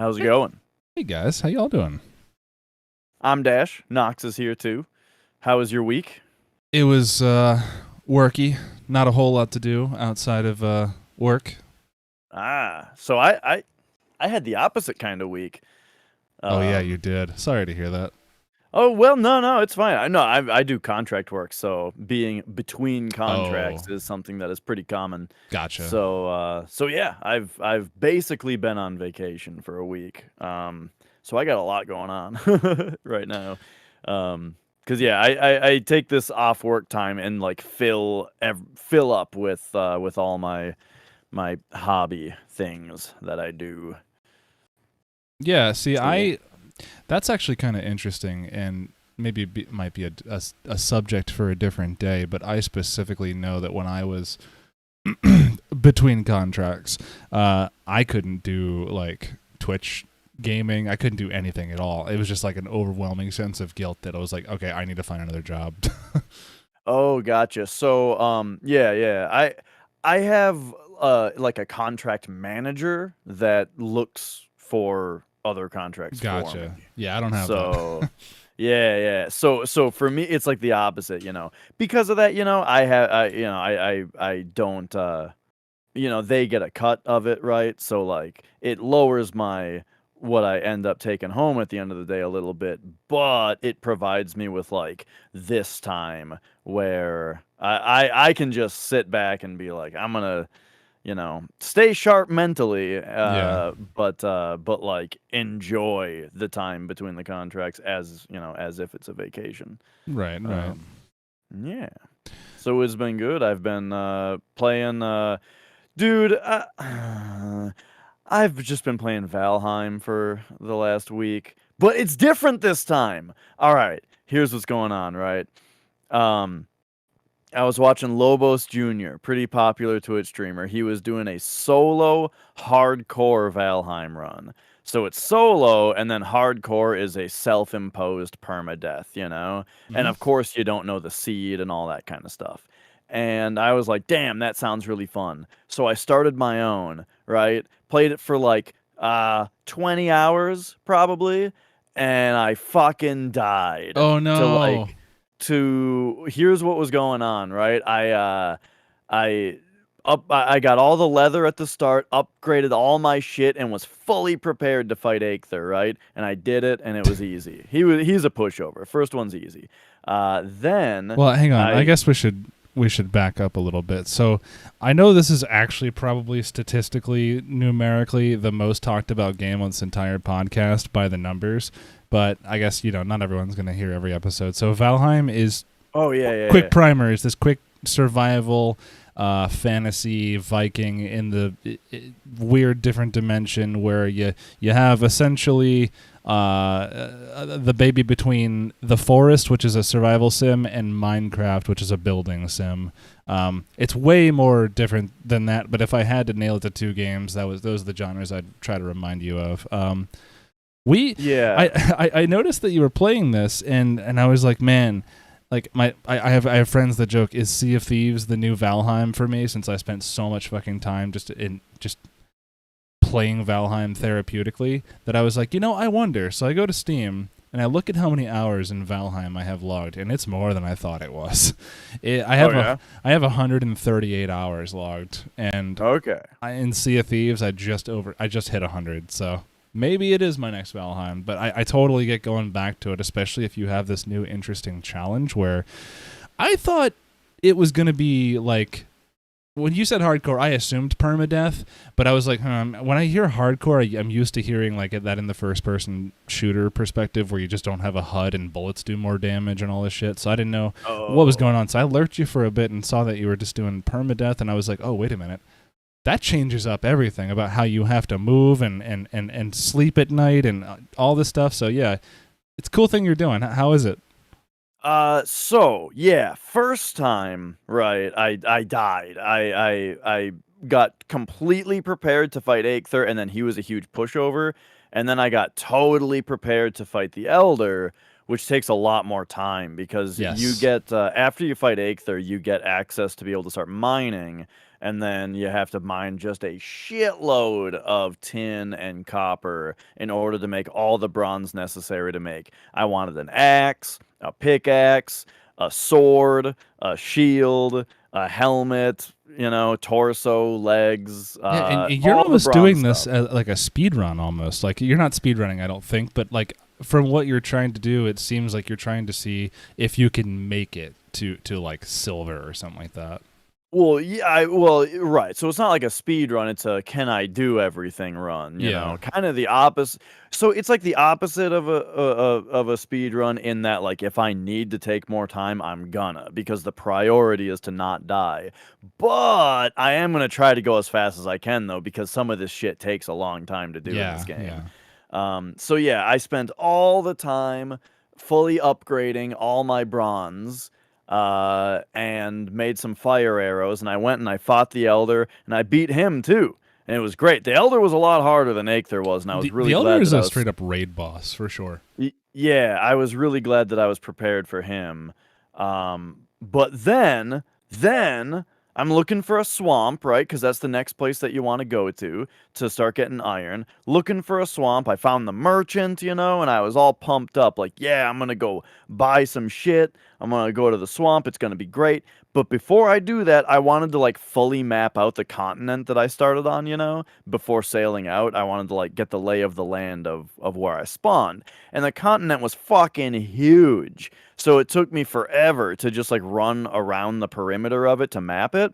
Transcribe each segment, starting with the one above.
How's it Hey, going? hey guys, how y'all doing? I'm Dash. Knox is here too. How was your week? It was worky. Not a whole lot to do outside of work. So I had the opposite kind of week. Oh yeah, you Um, did. Sorry to hear that. oh well, no, it's fine. I do contract work, so being between Oh, contracts is something that is pretty common. gotcha. So yeah, I've basically been on vacation for a week. So I got a lot going on right now. Cause yeah, I take this off work time and like fill up with all my hobby things that I do. Yeah, see, So yeah. I that's actually kind of interesting, and maybe might be a subject for a different day. But I specifically know that when I was between contracts, I couldn't do like Twitch gaming. I couldn't do anything at all. It was just like an overwhelming sense of guilt that I was like, okay, I need to find another job. Oh, gotcha. So yeah. I have like a contract manager that looks for other contracts for me. Gotcha. Yeah, I don't have that. So yeah. So for me it's like the opposite. Because of that, I don't they get a cut of it, right? So like it lowers my what I end up taking home at the end of the day a little bit, but it provides me with like this time where I can just sit back and be like, I'm gonna, stay sharp mentally, Yeah. but like enjoy the time between the contracts as if it's a vacation. Right, right. Um, yeah. So it's been good. I've been playing dude, I've just been playing Valheim for the last week, but it's different this time. All right, here's what's going on, right? Um, I was watching Lobos Jr., pretty popular Twitch streamer. He was doing a solo hardcore Valheim run. So it's solo, and then hardcore is a self-imposed permadeath. And Hmm. of course, you don't know the seed and all that kind of stuff. And I was like, damn, that sounds really fun. So I started my own, right? Played it for like 20 hours probably, and I fucking died Oh to no. like to here's what was going on, right? I I got all the leather at the start, upgraded all my shit, and was fully prepared to fight Aether, right? And I did it, and it was easy. He's a pushover. First one's easy. Then Well, hang on. I I guess we should back up a little bit. So, I know this is actually probably statistically, numerically, the most talked about game on this entire podcast by the numbers. But I guess not everyone's going to hear every episode. So, Valheim is oh yeah. quick primer. Is this quick survival, fantasy Viking in the weird different dimension where you have essentially the baby between The Forest, which is a survival sim, and Minecraft, which is a building sim. It's way more different than that, but if I had to nail it to two games, those are the genres I'd try to remind you of. We, Yeah. I noticed that you were playing this, and I was like, man, like I have friends that joke, is Sea of Thieves the new Valheim for me, since I spent so much fucking time just playing Valheim therapeutically, that I was like, I wonder. So I go to Steam and I look at how many hours in Valheim I have logged, and it's more than I thought it was. I Oh have yeah. I have 138 hours logged, and Okay. in Sea of Thieves I just hit 100. So maybe it is my next Valheim, but I totally get going back to it, especially if you have this new interesting challenge where I thought it was going to be like, when you said hardcore, I assumed permadeath, but I was like, when I hear hardcore, I'm used to hearing like that in the first-person shooter perspective, where you just don't have a HUD and bullets do more damage and all this shit. So I didn't know what was Oh. going on. So I lurked you for a bit and saw that you were just doing permadeath, and I was like, oh, wait a minute. That changes up everything about how you have to move and sleep at night and all this stuff. So yeah, it's a cool thing you're doing. How is it? So yeah, first time, right? I died. I got completely prepared to fight Aether, and then he was a huge pushover, and then I got totally prepared to fight the Elder, which takes a lot more time because you Yes. get after you fight Aether, you get access to be able to start mining, and then you have to mine just a shitload of tin and copper in order to make all the bronze necessary to make. I wanted an axe, a pickaxe, a sword, a shield, a helmet, torso, legs, Yeah, and you're all the almost bronze doing this stuff. like a speed run almost. Like you're not speed running, I don't think, but like from what you're trying to do, it seems like you're trying to see if you can make it to like silver or something like that. Well, yeah, right. So it's not like a speed run, it's a can I do everything run, Yeah. kind of the opposite. So it's like the opposite of a speed run in that like if I need to take more time, I'm gonna because the priority is to not die. But I am gonna try to go as fast as I can though because some of this shit takes a long time to do in this Yeah, game. yeah. So yeah, I spent all the time fully upgrading all my bronze, and made some fire arrows, and I went and I fought the Elder, and I beat him too, and it was great. The Elder was a lot harder than Aether was, and I was The really Elder glad is that I a was straight up raid boss for sure. yeah, I was really glad that I was prepared for him. But then I'm looking for a swamp, right? Because that's the next place that you want to go to start getting iron. Looking for a swamp. I found the merchant, and I was all pumped up. Like, yeah, I'm gonna go buy some shit. I'm gonna go to the swamp. It's gonna be great. But before I do that, I wanted to like fully map out the continent that I started on, before sailing out. I wanted to like get the lay of the land of where I spawned. And the continent was fucking huge. So it took me forever to just like run around the perimeter of it to map it.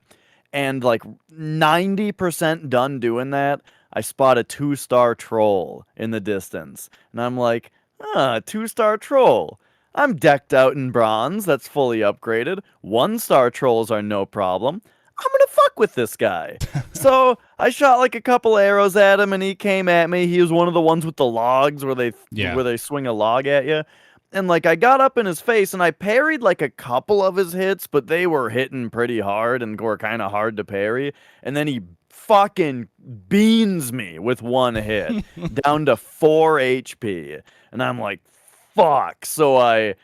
And like 90% done doing that, I spot a 2-star troll in the distance. And I'm like, 2-star troll. I'm decked out in bronze that's fully upgraded. 1-star trolls are no problem. I'm gonna fuck with this guy. So I shot like a couple arrows at him and he came at me. He was one of the ones with the logs where they Yeah. swing a log at you. And like I got up in his face and I parried like a couple of his hits, but they were hitting pretty hard and were kind of hard to parry. And then he fucking beans me with one hit down to 4 HP. And I'm like, fuck. So I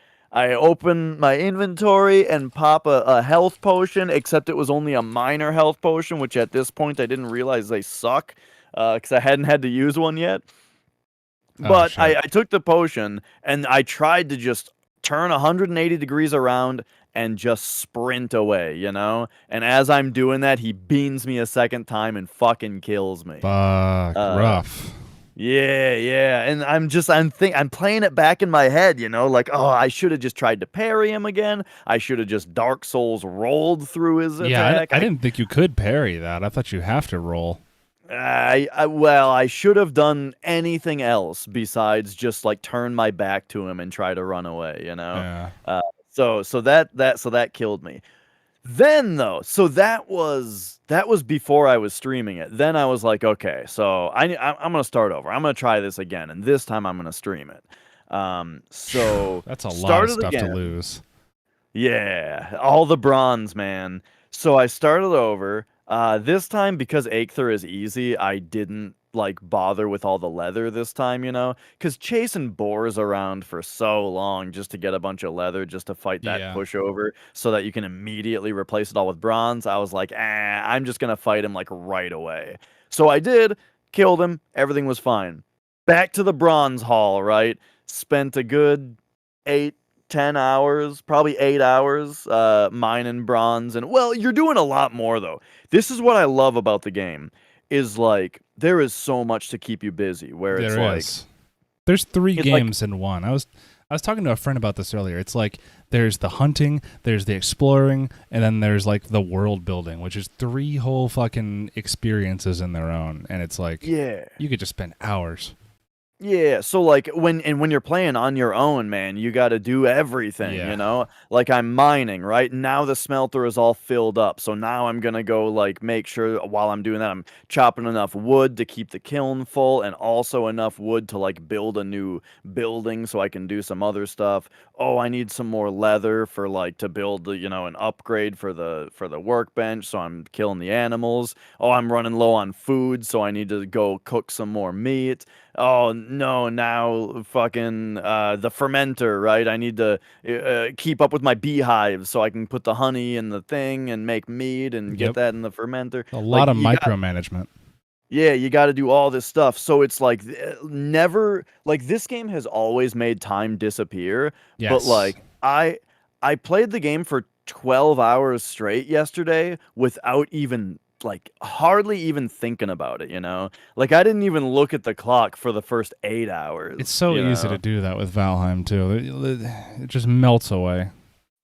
open my inventory and pop a health potion, except it was only a minor health potion, which at this point I didn't realize they suck because I hadn't had to use one yet. Oh But shit. I took the potion and I tried to just turn 180 degrees around and just sprint away, And as I'm doing that, he beans me a second time and fucking kills me. Fuck. Uh, Rough. yeah, yeah, and I'm playing it back in my head, like, oh, I should have just tried to parry him again. I should have just Dark Souls rolled through his Yeah, attack. I didn't think you could parry that. I thought you have to roll. Well, I should have done anything else besides just like turn my back to him and try to run away. Yeah. Uh, so that killed me. Then though, so that was before I was streaming it. Then I was like, okay, so I'm gonna start over. I'm gonna try this again, and this time I'm gonna stream it. So That's a lot of started stuff to again. lose. Yeah, all the bronze, man. So I started over. This time because Aether is easy, I didn't like bother with all the leather this time, because chasing boars around for so long just to get a bunch of leather just to fight that Yeah. pushover so that you can immediately replace it all with bronze. I was like, I'm just gonna fight him like right away. So I did, killed him, everything was fine. Back to the bronze hall, right? Spent a good 8, 10 hours, probably 8 hours, mining bronze. And well, you're doing a lot more though. This is what I love about the game is like there is so much to keep you busy where There is. There's three it's like games in one. I was talking to a friend about this earlier. It's like there's the hunting, there's the exploring, and then there's like the world building, which is three whole fucking experiences in their own. And it's like yeah. you could just spend hours. Yeah, so like when you're playing on your own, man, you got to do everything, Yeah. Like I'm mining, right? Now the smelter is all filled up. So now I'm going to go like make sure while I'm doing that I'm chopping enough wood to keep the kiln full and also enough wood to like build a new building so I can do some other stuff. Oh, I need some more leather for like to build, an upgrade for the workbench, so I'm killing the animals. Oh, I'm running low on food, so I need to go cook some more meat. Oh, no, now fucking the fermenter, right? I need to keep up with my beehives so I can put the honey in the thing and make mead and get Yep. that in the fermenter. A Like lot of micromanagement. yeah, you got to do all this stuff. So it's like never like this game has always made time disappear, but Yes. like I played the game for 12 hours straight yesterday without even like hardly even thinking about it, you know? Like I didn't even look at the clock for the first 8 It's hours, so you easy to know? do that with Valheim too. It just melts away.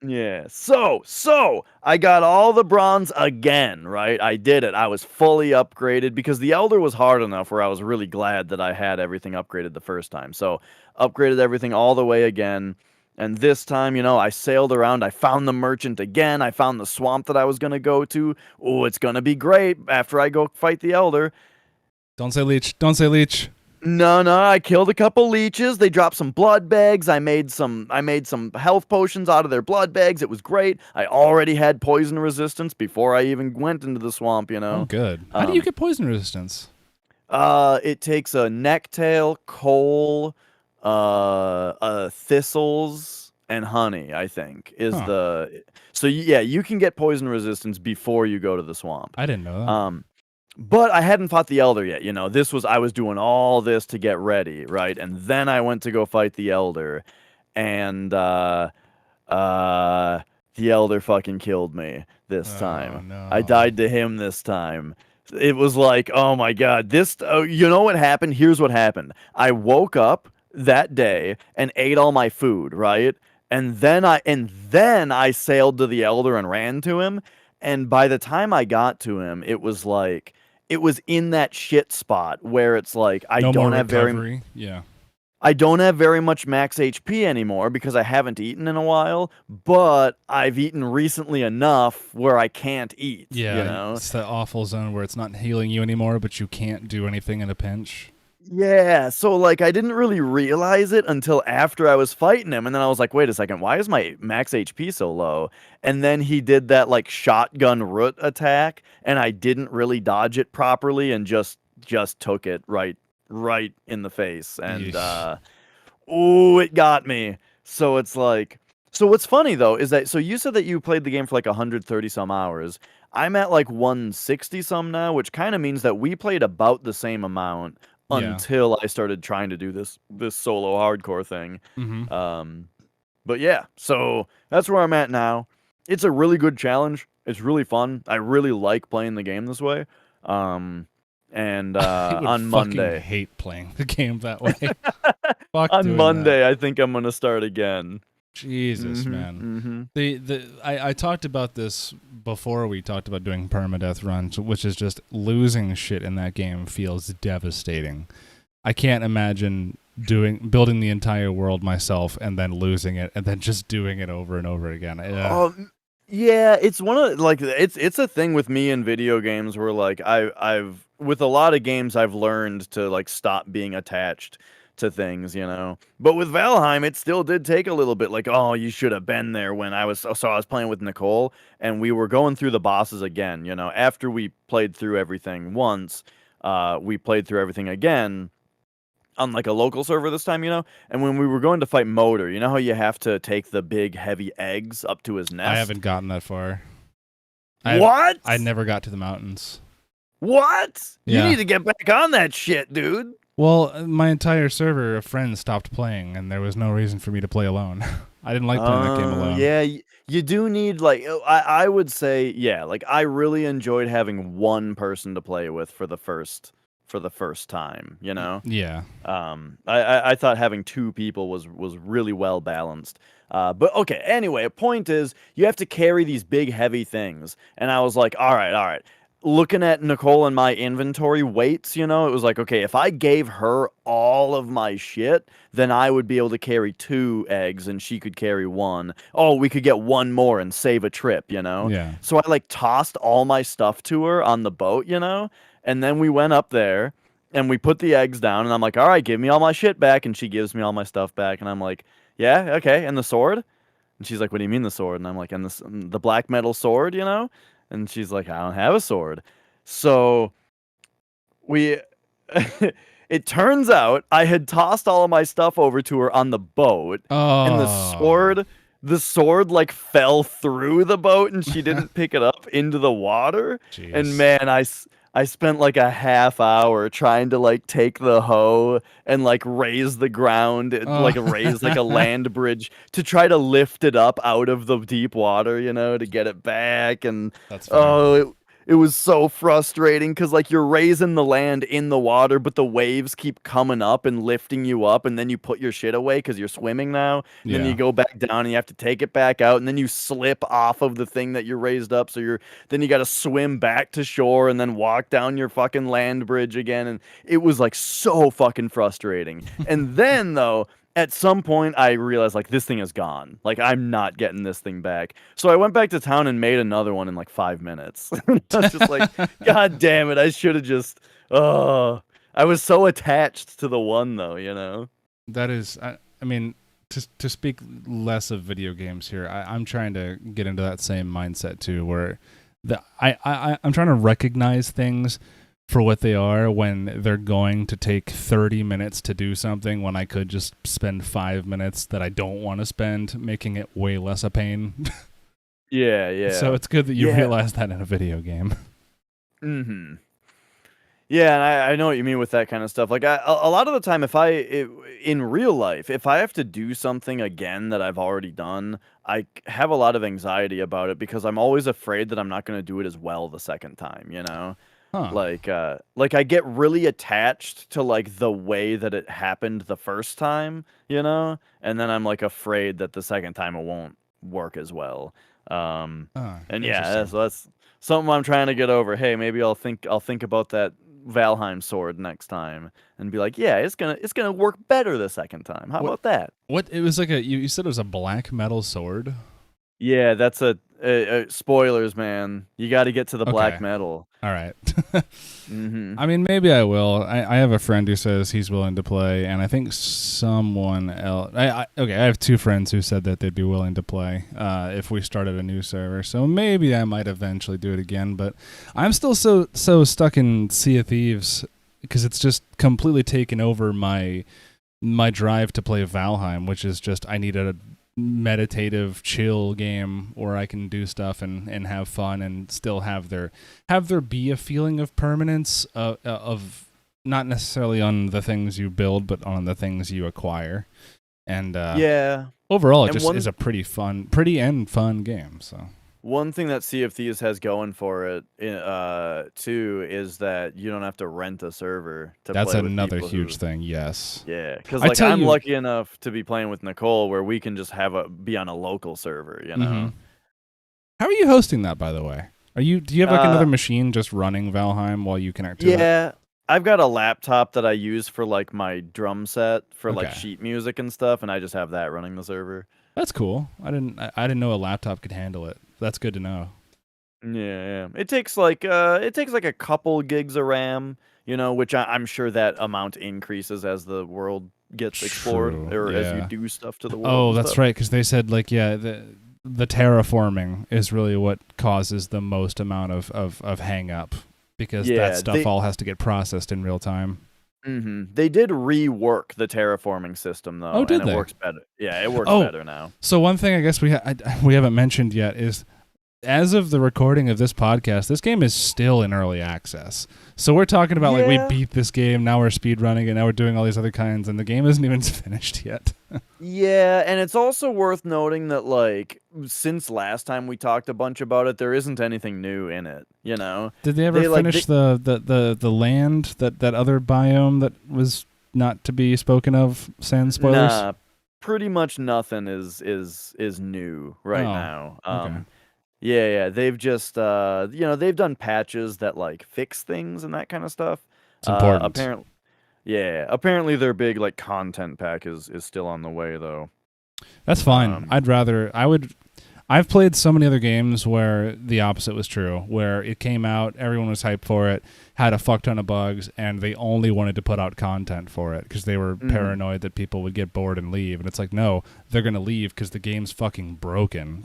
Yeah. So I got all the bronze again, right? I did it. I was fully upgraded because the Elder was hard enough where I was really glad that I had everything upgraded the first time. So upgraded everything all the way again. And this time, you know, I sailed around. I found the merchant again. I found the swamp that I was going to go to. Oh, it's going to be great after I go fight the Elder. Don't say leech. Don't say leech. No, no, I killed a couple leeches. They dropped some blood bags. I made some health potions out of their blood bags. It was great. I already had poison resistance before I even went into the swamp, you Oh, know. good. How do you Um get poison resistance? it takes a necktail, coal, thistles and honey, I think is Huh. the so yeah, you can get poison resistance before you go to the swamp. I didn't know that. But I hadn't fought the Elder yet, you know. I was doing all this to get ready, right? And then I went to go fight the Elder, and uh, the Elder fucking killed me this Oh time. I no. died to him this time. It was like, oh my god, you know what happened? Here's what happened. I woke up that day and ate all my food, right? And then I sailed to the Elder and ran to him. And by the time I got to him, it was in that shit spot where it's like No more recovery. Yeah. I don't have very much max HP anymore because I haven't eaten in a while, but I've eaten recently enough where I can't eat, you Yeah. know? It's that awful zone where it's not healing you anymore, but you can't do anything in a pinch. Yeah, so like I didn't really realize it until after I was fighting him, and then I was like, wait a second, why is my max HP so low? And then he did that like shotgun root attack, and I didn't really dodge it properly and just took it right in the face. And Yeesh. ooh, it got me. So it's like, so what's funny though is that, so you said that you played the game for like 130 some hours. I'm at like 160 some now, which kind of means that we played about the same amount Yeah. until I started trying to do this solo hardcore thing. Mm-hmm. Um, but yeah, so that's where I'm at now. It's a really good challenge. It's really fun. I really like playing the game this way. Um, and I would on fucking Monday, hate playing the game that way. Fuck on doing that. Monday, I think I'm gonna start again. Jesus, Mhm, man. mhm. I talked about this before we talked about doing permadeath runs, which is just losing shit in that game feels devastating. I can't imagine building the entire world myself and then losing it and then just doing it over and over again. Yeah, it's one of like it's a thing with me in video games where like I've with a lot of games I've learned to like stop being attached to things, you know. But with Valheim, it still did take a little bit. Like, oh, you should have been there when I was playing with Nicole and we were going through the bosses again, you know. After we played through everything once, we played through everything again on like a local server this time, you know. And when we were going to fight Motor, you know how you have to take the big heavy eggs up to his I nest? haven't gotten that far. What? I never got to the mountains. What? You Yeah. need to get back on that shit, dude. Well, my entire server of friends stopped playing, and there was no reason for me to play alone. I didn't like playing that game alone. Yeah, you do need like I would say yeah, like I really enjoyed having one person to play with for the first time, you know. Yeah. I thought having two people was really well balanced. But okay, anyway, a point is you have to carry these big heavy things, and I was like, all right. Looking at Nicole and my inventory weights, you know, it was like, okay, if I gave her all of my shit, then I would be able to carry 2 eggs and she could carry 1. Oh, we could get 1 more and save a trip, you know? Yeah. So I like tossed all my stuff to her on the boat, you know? And then we went up there and we put the eggs down and I'm like, all right, give me all my shit back. And she gives me all my stuff back. And I'm like, yeah, okay. And the sword? And she's like, what do you mean the sword? And I'm like, and the black metal sword, you know? And she's like, I don't have a sword. So we it turns out I had tossed all of my stuff over to her on the boat, and Oh, the sword like fell through the boat, and she didn't pick it up into the water. And jeez. man, I spent like a half hour trying to like take the hoe and like raise the ground, Oh, like raise like a land bridge to try to lift it up out of the deep water, to get it back. And that's funny. oh, it was so frustrating because like you're raising the land in the water, but the waves keep coming up and lifting you up, and then you put your shit away because you're swimming now, and then you Yeah. go back down and you have to take it back out, and then you slip off of the thing that you're raised up, so then you got to swim back to shore and then walk down your fucking land bridge again, and it was like so fucking frustrating. And then though, at some point I realized like this thing is gone. Like I'm not getting this thing back. So I went back to town and made another one in like 5 minutes. I was just like, God damn it, I should have just I was so attached to the one though. That is, I mean, to speak less of video games here, I'm trying to get into that same mindset too, where I'm trying to recognize things for what they are when they're going to take 30 minutes to do something when I could just spend 5 minutes that I don't want to spend, making it way less a pain. Yeah, yeah. So it's good that you Yeah. realize that in a video game. Mm-hmm. Yeah, and I know what you mean with that kind of stuff. Like a lot of the time, in real life, if I have to do something again that I've already done, have a lot of anxiety about it because I'm always afraid that I'm not going to do it as well the second time. Huh. Like I get really attached to like the way that it happened the first time, and then I'm like afraid that the second time it won't work as well. And yeah, Interesting. that's something I'm trying to get over. Hey, maybe I'll think about that Valheim sword next time and be like, yeah, it's gonna work better the second time. How What? about that? What? It was like you said it was a black metal sword. Yeah, that's spoilers, man. You got to get to the black Okay. metal. All right. Mm-hmm. I mean, maybe I will. I have a friend who says he's willing to play, and I think someone else. Okay, I have two friends who said that they'd be willing to play if we started a new server. So maybe I might eventually do it again. But I'm still so stuck in Sea of Thieves because it's just completely taken over my drive to play Valheim, which is just I need a meditative chill game where I can do stuff and have fun and still have there be a feeling of permanence of not necessarily on the things you build but on the things you acquire. And Yeah. overall it And just is a pretty and fun game. So one thing that Sea of Thieves has going for it, too, is that you don't have to rent a server to that's play with another people huge who. thing. Yes. Yeah, because I like tell I'm you. lucky enough to be playing with Nicole, where we can just be on a local server. How are you hosting that, by the way? Do you have like Uh, another machine just running Valheim while you connect to it? yeah, I've got a laptop that I use for like my drum set for like Okay. sheet music and stuff, and I just have that running the server. That's cool. I didn't know a laptop could handle it. That's good to know. Yeah, yeah. It takes like a couple gigs of RAM, which I'm sure that amount increases as the world gets explored True. or as you Yeah. do stuff to the world Oh, and that's stuff. right. Because they said like the terraforming is really what causes the most amount of hang up because that Yeah, stuff all has to get processed in real time. they did rework the terraforming system Oh, though, did and it they? works better. Yeah, it works Oh, better now. so one thing I guess we haven't mentioned yet is as of the recording of this podcast, this game is still in early access. So we're talking about like we Yeah. beat this game, now we're speed running it, now we're doing all these other kinds, and the game isn't even finished yet. Yeah, and it's also worth noting that like since last time we talked a bunch about it, there isn't anything new in it. Did they ever They like finish the land that other biome that was not to be spoken of? Sans spoilers. Nah, pretty much nothing is new right Oh, now. okay. Yeah, they've just they've done patches that like fix things and that kind of stuff. It's important. Apparently their big like content pack is still on the way though. That's fine. Um, I've played so many other games where the opposite was true, where it came out, everyone was hyped for it, had a fuck ton of bugs, and they only wanted to put out content for it because they were paranoid that people would get bored and leave. And it's like, no, they're going to leave because the game's fucking broken.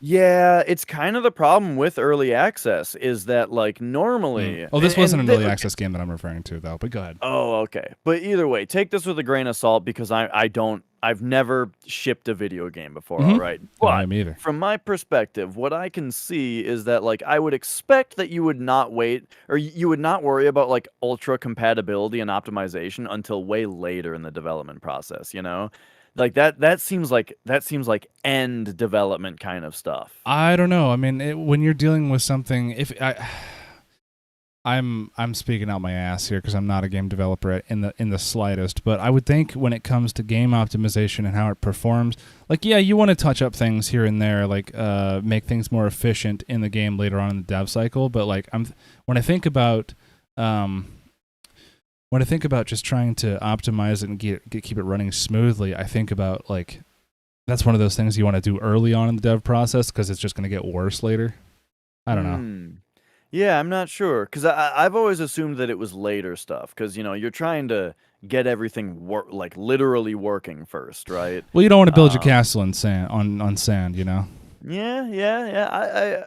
Yeah, it's kind of the problem with early access is that like normally Oh, this wasn't and an early access game that I'm referring to, though. But go ahead. oh, okay. But either way, take this with a grain of salt because I've never shipped a video game before, all Mm-hmm. right? No, I But am either. from my perspective, what I can see is that like I would expect that you would not wait or you would not worry about like ultra compatibility and optimization until way later in the development process, you know? Like that seems like end development kind of stuff. I don't know. I mean, when you're dealing with something, if I'm speaking out my ass here because I'm not a game developer in the slightest, but I would think when it comes to game optimization and how it performs, like yeah, you want to touch up things here and there, like make things more efficient in the game later on in the dev cycle. But like when I think about um, when I think about just trying to optimize it and keep it running smoothly, I think about like that's one of those things you want to do early on in the dev process because it's just going to get worse later. I don't know. Hmm. Yeah, I'm not sure because I've always assumed that it was later stuff because you're trying to get everything like literally working first, right? Well, you don't want to build your Um, castle in sand on sand, you know. yeah, yeah, yeah.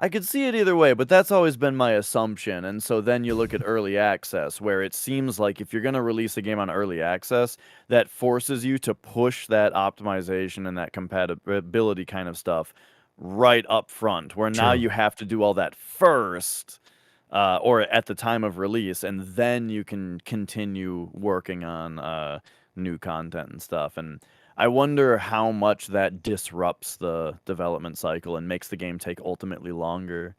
I could see it either way, but that's always been my assumption. And so then you look at early access, where it seems like if you're going to release a game on early access, that forces you to push that optimization and that compatibility kind of stuff right up front, where now True. you have to do all that first, or at the time of release, and then you can continue working on new content and stuff. And I wonder how much that disrupts the development cycle and makes the game take ultimately longer.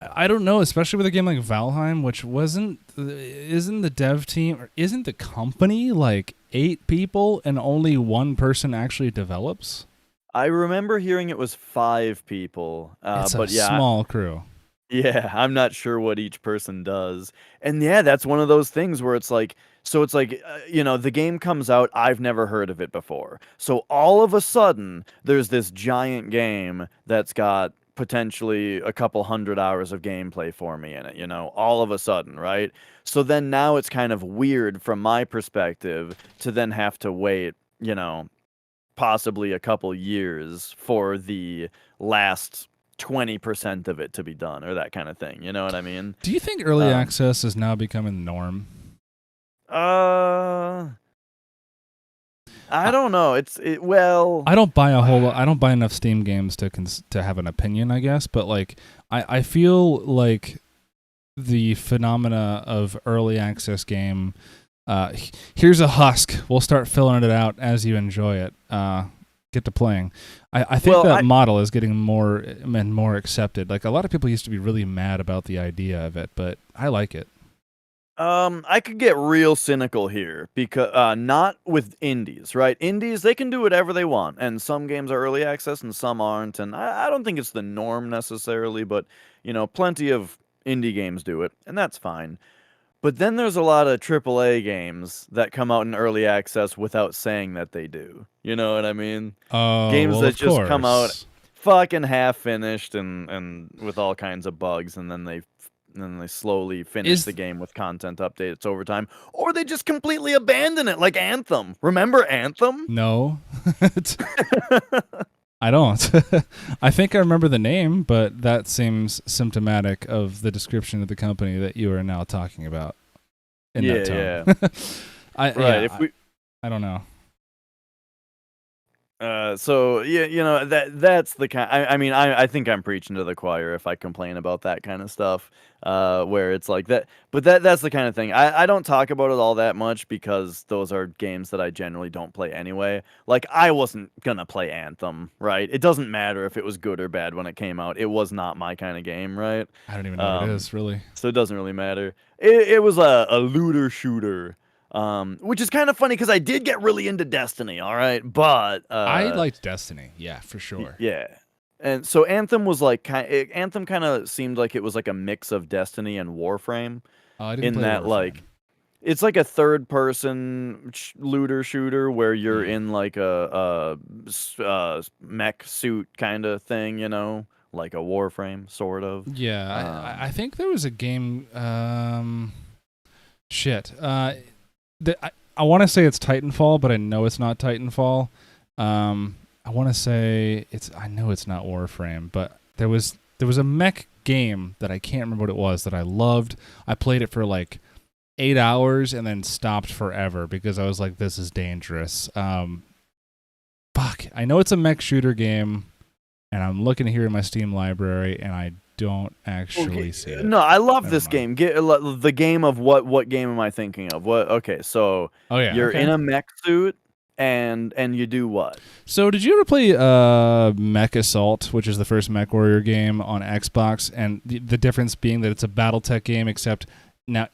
I don't know, especially with a game like Valheim, which isn't the dev team or isn't the company like 8 people and only one person actually develops? I remember hearing it was 5 people, It's a but yeah, small crew. yeah, I'm not sure what each person does. And yeah, that's one of those things where it's like, so it's like, the game comes out, I've never heard of it before. So all of a sudden, there's this giant game that's got potentially a couple hundred hours of gameplay for me in it, all of a sudden, right? So then now it's kind of weird from my perspective to then have to wait, possibly a couple years for the last 20% of it to be done or that kind of thing. You know what I mean? Do you think early Um, access is now becoming the norm? uh, I I, don't know. Well, I don't buy a whole lot. I don't buy enough Steam games to have an opinion, I guess. But like, I feel like the phenomena of early access game. Here's a husk. We'll start filling it out as you enjoy it. Get to playing. I think well, that model is getting more and more accepted. Like a lot of people used to be really mad about the idea of it, but I like it. I could get real cynical here because not with indies, right? Indies, they can do whatever they want, and some games are early access and some aren't, and I don't think it's the norm necessarily, but plenty of indie games do it, and that's fine. But then there's a lot of AAA games that come out in early access without saying that they do. You know what I mean? Oh, Games well, that of just come out course. fucking half finished and with all kinds of bugs, and then they slowly finish the Is game with content updates over time, or they just completely abandon it, like Anthem. Remember Anthem? no. I don't. I think I remember the name, but that seems symptomatic of the description of the company that you are now talking about in that Yeah, tone. yeah. Right. If we I don't know. So yeah, that's the kind. I mean, I think I'm preaching to the choir if I complain about that kind of stuff. Where it's like that, but that's the kind of thing. I don't talk about it all that much because those are games that I generally don't play anyway. Like I wasn't gonna play Anthem, right? It doesn't matter if it was good or bad when it came out. It was not my kind of game, right? I don't even know what it Um, is, really. so it doesn't really matter. It was a looter shooter. Which is kind of funny because I did get really into Destiny, all right, but I liked Destiny, yeah, for sure. yeah. And so Anthem was like Anthem kind of seemed like it was like a mix of Destiny and Warframe Oh, I didn't in play that Warframe. like it's like a third person looter shooter where you're Hmm. in like a mech suit kind of thing, like a Warframe sort of. Yeah, I Um, think there was a game. Shit. I want to say it's Titanfall, but I know it's not Titanfall. Um, I want to say I know it's not Warframe, but there was a mech game that I can't remember what it was that I loved. I played it for like 8 hours and then stopped forever because I was like, this is dangerous. Fuck. I know it's a mech shooter game, and I'm looking here in my Steam library, and I don't actually see it. No, I love Never this mind. game. The game of what game am I thinking of? What? Okay, so Oh yeah, you're okay. in a mech suit and you do what? So did you ever play Mech Assault, which is the first Mech Warrior game on Xbox? And the difference being that it's a BattleTech game, except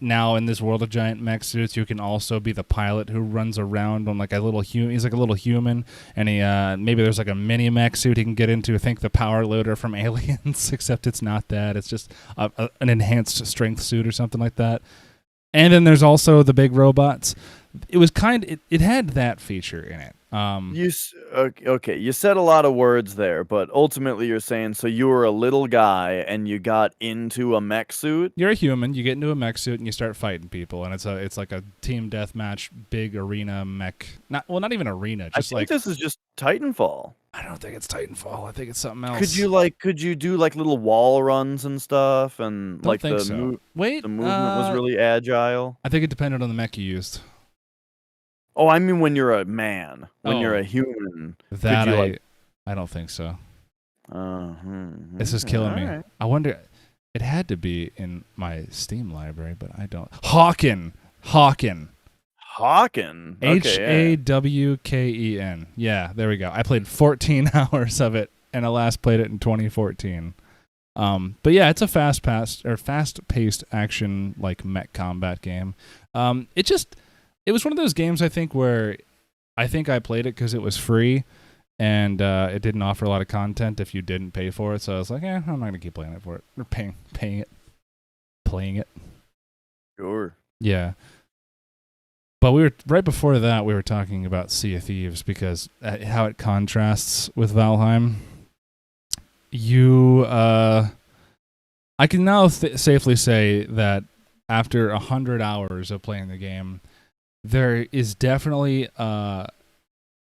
now in this world of giant mech suits, you can also be the pilot who runs around on like a little human. He's like a little human, and he maybe there's like a mini mech suit he can get into. I think the power loader from Aliens, except it's not that. It's just an enhanced strength suit or something like that. And then there's also the big robots. It was it had that feature in it. Okay, you said a lot of words there, but ultimately you're saying so you were a little guy and you got into a mech suit? You're a human. You get into a mech suit and you start fighting people, and it's like a team deathmatch, big arena mech. Not even arena. I Just think like this is just Titanfall. I don't think it's Titanfall. I think it's something else. Could you do like little wall runs and stuff and Don't like think so. Wait, the movement was really agile? I think it depended on the mech you used. Oh, I mean when you're a man, when you're Oh, a human, that could you like I don't think so. This is okay, killing me. alright. I wonder. It had to be in my Steam library, but I don't. Hawken. Hawken. Okay, Hawken. Yeah, there we go. I played 14 hours of it, and I last played it in 2014. But yeah, it's a fast-paced action like mech combat game. It was one of those games I think where I think I played it because it was free, and it didn't offer a lot of content if you didn't pay for it. So I was like, I'm not gonna keep playing it for it or paying it, playing it. sure. Yeah. But we were right before that. We were talking about Sea of Thieves because how it contrasts with Valheim. I can now safely say that after 100 hours of playing the game, there is definitely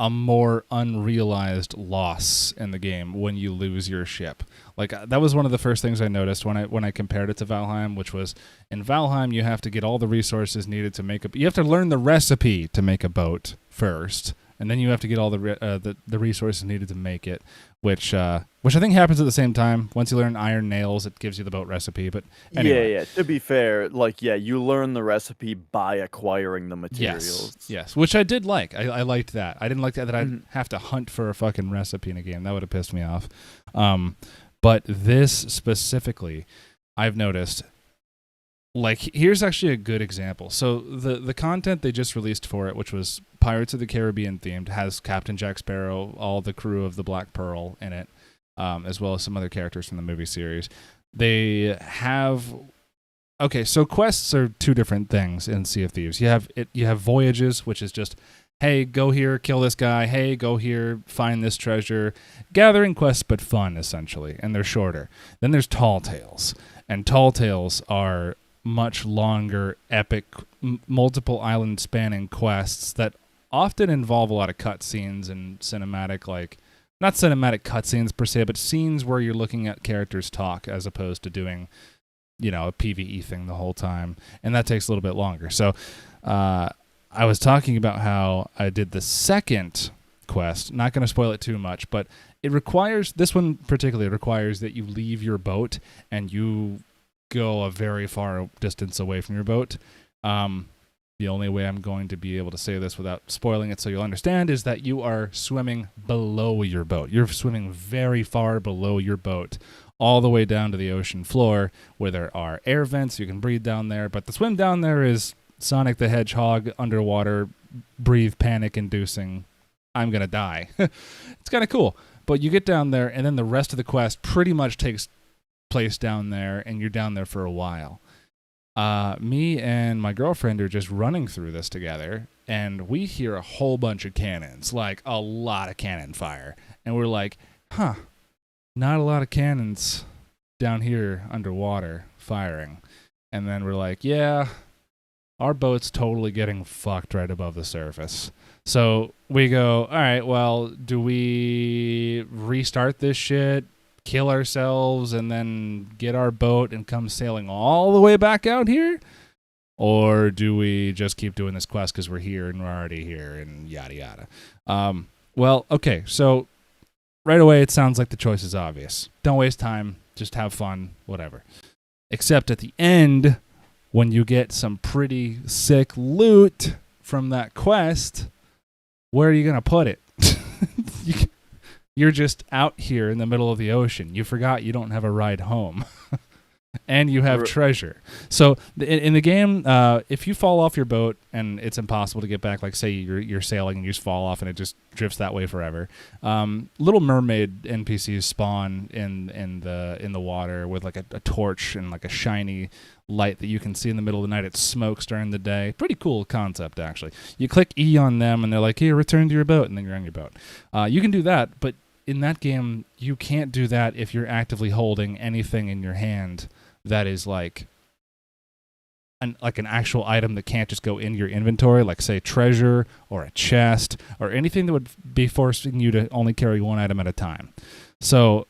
a more unrealized loss in the game when you lose your ship. Like that was one of the first things I noticed when I compared it to Valheim, which was in Valheim you have to get all the resources needed to make you have to learn the recipe to make a boat first, and then you have to get all the resources needed to make it, which I think happens at the same time. Once you learn iron nails, it gives you the boat recipe. But anyway. Yeah. To be fair, like you learn the recipe by acquiring the materials. Yes, which I did like. I liked that. I didn't like that I'd Mhm. have to hunt for a fucking recipe in a game. That would have pissed me off. But this specifically, I've noticed. Like, here's actually a good example. So the content they just released for it, which was Pirates of the Caribbean themed, has Captain Jack Sparrow, all the crew of the Black Pearl in it, as well as some other characters from the movie series. They have so quests are two different things in Sea of Thieves. You have voyages, which is just, hey, go here, kill this guy. Hey, go here, find this treasure. Gathering quests, but fun, essentially, and they're shorter. Then there's Tall Tales, and Tall Tales are much longer, epic, multiple island spanning quests that often involve a lot of cutscenes and cinematic, like, not cinematic cutscenes per se, but scenes where you're looking at characters talk as opposed to doing, a PvE thing the whole time. And that takes a little bit longer. So I was talking about how I did the second quest. Not going to spoil it too much, but this one particularly requires that you leave your boat and you go a very far distance away from your boat. The only way I'm going to be able to say this without spoiling it so you'll understand is that you are swimming below your boat. You're swimming very far below your boat, all the way down to the ocean floor where there are air vents. You can breathe down there, but the swim down there is Sonic the Hedgehog underwater, breathe panic-inducing, I'm going to die. It's kind of cool. But you get down there, and then the rest of the quest pretty much takes place down there, and you're down there for a while. Me and my girlfriend are just running through this together, and we hear a whole bunch of cannons, like a lot of cannon fire. And we're like, not a lot of cannons down here underwater firing. And then we're like, yeah, our boat's totally getting fucked right above the surface. So we go, all right, well, do we restart this shit, kill ourselves, and then get our boat and come sailing all the way back out here? Or do we just keep doing this quest because we're here and we're already here and yada yada? Well, okay, so right away it sounds like the choice is obvious. Don't waste time, just have fun, whatever. Except at the end, when you get some pretty sick loot from that quest, where are you going to put it? You're just out here in the middle of the ocean. You forgot you don't have a ride home. And you have treasure. So in the game, if you fall off your boat and it's impossible to get back, like say you're sailing and you just fall off and it just drifts that way forever, Little Mermaid NPCs spawn in the water with like a torch and like a shiny light that you can see in the middle of the night. It smokes during the day. Pretty cool concept, actually. You click E on them and they're like, "Here, return to your boat," and then you're on your boat. You can do that, but in that game, you can't do that if you're actively holding anything in your hand that is like an actual item that can't just go in your inventory, like say treasure or a chest or anything that would be forcing you to only carry one item at a time. So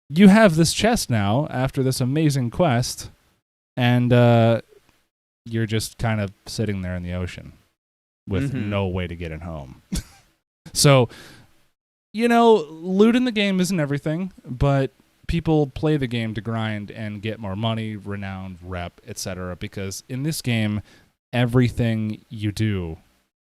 you have this chest now after this amazing quest, and you're just kind of sitting there in the ocean with no way to get it home. So, loot in the game isn't everything, but people play the game to grind and get more money, renown, rep, etc. Because in this game, everything you do,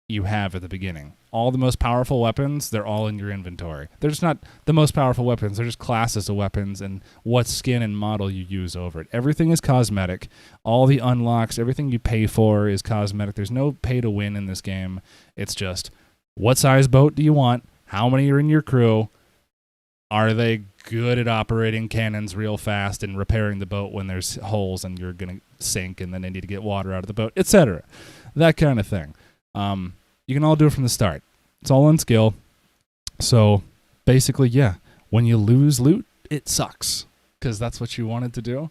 you have at the beginning. All the most powerful weapons, they're all in your inventory. They're just not the most powerful weapons. They're just classes of weapons and what skin and model you use over it. Everything is cosmetic. All the unlocks, everything you pay for is cosmetic. There's no pay to win in this game. It's just, what size boat do you want? How many are in your crew? Are they good at operating cannons real fast and repairing the boat when there's holes and you're going to sink and then they need to get water out of the boat, etc.? That kind of thing. You can all do it from the start. It's all on skill. So basically, yeah, when you lose loot, it sucks because that's what you wanted to do.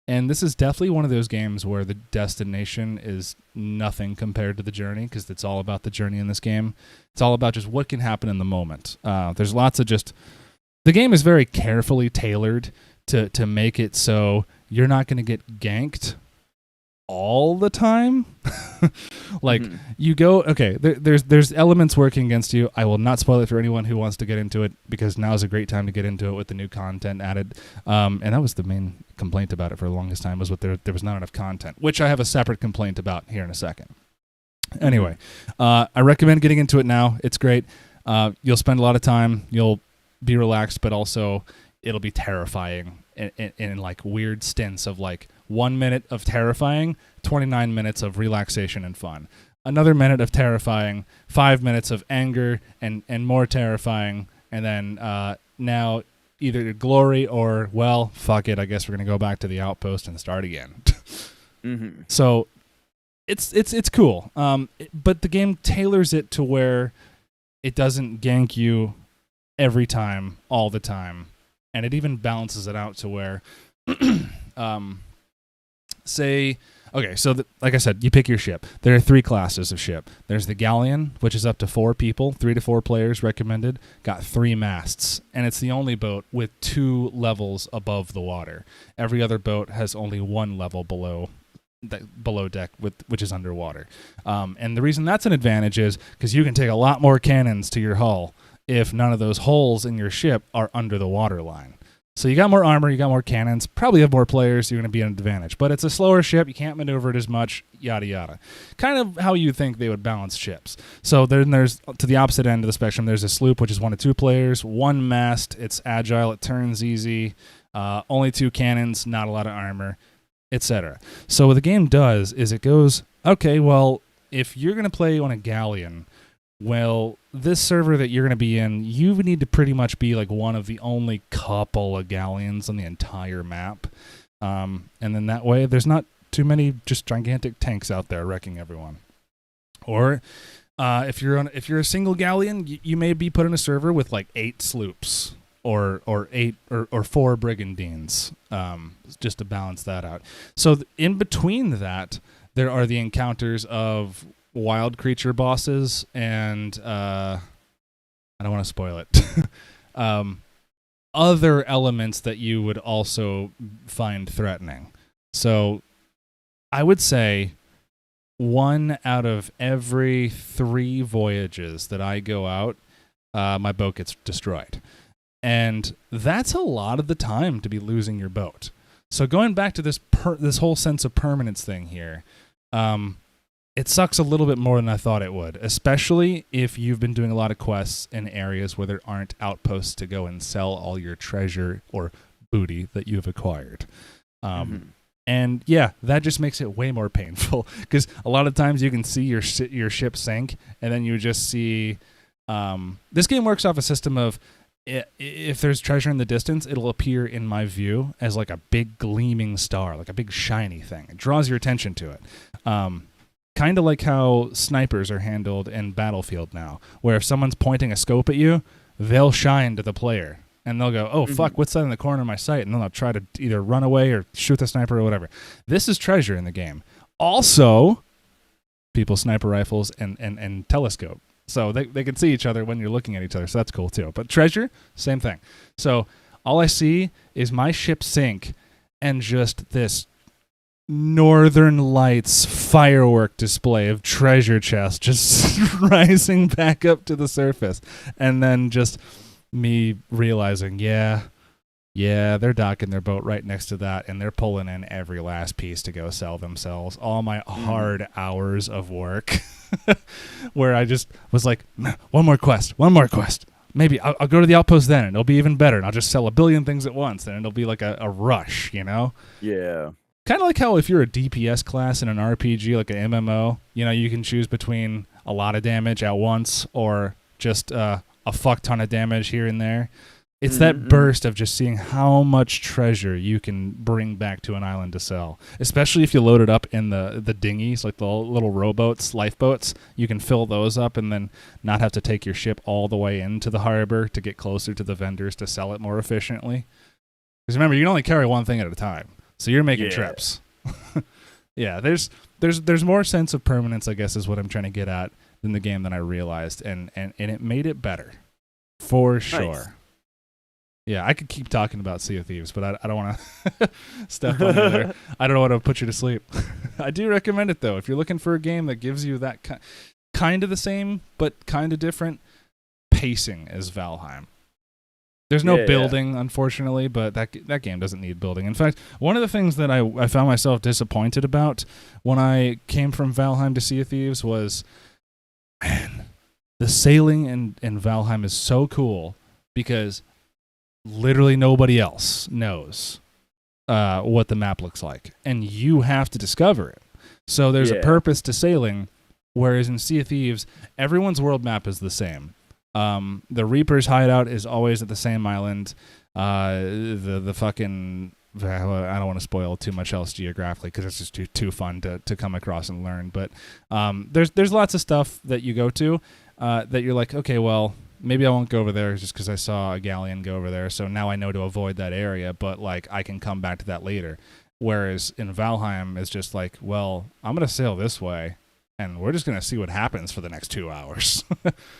And this is definitely one of those games where the destination is nothing compared to the journey, because it's all about the journey in this game. It's all about just what can happen in the moment. There's lots of just... The game is very carefully tailored to make it so you're not going to get ganked all the time. Like, you go... Okay, there's elements working against you. I will not spoil it for anyone who wants to get into it, because now is a great time to get into it with the new content added. And that was the main complaint about it for the longest time, was there was not enough content, which I have a separate complaint about here in a second. Anyway, I recommend getting into it now. It's great. You'll spend a lot of time. You'll be relaxed, but also it'll be terrifying in like weird stints of like 1 minute of terrifying, 29 minutes of relaxation and fun. Another minute of terrifying, 5 minutes of anger and more terrifying, and then now either glory or, well, fuck it, I guess we're going to go back to the outpost and start again. So it's cool. But the game tailors it to where it doesn't gank you every time, all the time. And it even balances it out to where, like I said, you pick your ship. There are 3 classes of ship. There's the galleon, which is up to 4 people, 3 to 4 players recommended, got 3 masts, and it's the only boat with 2 levels above the water. Every other boat has only 1 level below deck, which is underwater. And the reason that's an advantage is because you can take a lot more cannons to your hull if none of those holes in your ship are under the water line. So you got more armor, you got more cannons, probably have more players, you're going to be at an advantage. But it's a slower ship, you can't maneuver it as much, yada yada. Kind of how you think they would balance ships. So then there's, to the opposite end of the spectrum, there's a sloop, which is 1 to 2 players, 1 mast, it's agile, it turns easy, only 2 cannons, not a lot of armor, etc. So what the game does is it goes, okay, well, if you're going to play on a galleon, well, this server that you're going to be in, you need to pretty much be like one of the only couple of galleons on the entire map. And then that way, there's not too many just gigantic tanks out there wrecking everyone. Or if you're a single galleon, you may be put in a server with like 8 sloops or 8 or 4 brigandines, just to balance that out. So in between that, there are the encounters of wild creature bosses and I don't want to spoil it. Other elements that you would also find threatening. So I would say 1 out of every 3 voyages that I go out, my boat gets destroyed. And that's a lot of the time to be losing your boat. So going back to this whole sense of permanence thing here, it sucks a little bit more than I thought it would, especially if you've been doing a lot of quests in areas where there aren't outposts to go and sell all your treasure or booty that you've acquired. And yeah, that just makes it way more painful because a lot of times you can see your ship sink, and then you just see. This game works off a system of if there's treasure in the distance, it'll appear in my view as like a big gleaming star, like a big shiny thing. It draws your attention to it. Kind of like how snipers are handled in Battlefield now, where if someone's pointing a scope at you, they'll shine to the player. And they'll go, oh, fuck, what's that in the corner of my sight? And then they'll try to either run away or shoot the sniper or whatever. This is treasure in the game. Also, people's sniper rifles and telescope. So they can see each other when you're looking at each other, so that's cool too. But treasure, same thing. So all I see is my ship sink and just this Northern Lights firework display of treasure chests just rising back up to the surface. And then just me realizing, yeah, they're docking their boat right next to that, and they're pulling in every last piece to go sell themselves. All my hard hours of work where I just was like, one more quest. Maybe I'll go to the outpost then, and it'll be even better, and I'll just sell a billion things at once, and it'll be like a rush, you know? Yeah. Kind of like how if you're a DPS class in an RPG, like an MMO, you know, you can choose between a lot of damage at once or just a fuck ton of damage here and there. It's that burst of just seeing how much treasure you can bring back to an island to sell. Especially if you load it up in the dinghies, like the little rowboats, lifeboats. You can fill those up and then not have to take your ship all the way into the harbor to get closer to the vendors to sell it more efficiently. Because remember, you can only carry one thing at a time. So you're making trips. Yeah, there's more sense of permanence, I guess, is what I'm trying to get at in the game than I realized. And it made it better. For sure. Nice. Yeah, I could keep talking about Sea of Thieves, but I don't want to step on you there. I don't want to put you to sleep. I do recommend it, though. If you're looking for a game that gives you that kind of the same, but kind of different pacing as Valheim. There's no building, unfortunately, but that game doesn't need building. In fact, one of the things that I found myself disappointed about when I came from Valheim to Sea of Thieves was, man, the sailing in Valheim is so cool because literally nobody else knows what the map looks like, and you have to discover it. So there's a purpose to sailing, whereas in Sea of Thieves, everyone's world map is the same. The Reaper's hideout is always at the same island. The fucking I don't want to spoil too much else geographically because it's just too fun to come across and learn. But there's lots of stuff that you go to that you're like, okay, well, maybe I won't go over there just because I saw a galleon go over there. So now I know to avoid that area, but like I can come back to that later. Whereas in Valheim, it's just like, well, I'm going to sail this way, and we're just going to see what happens for the next 2 hours.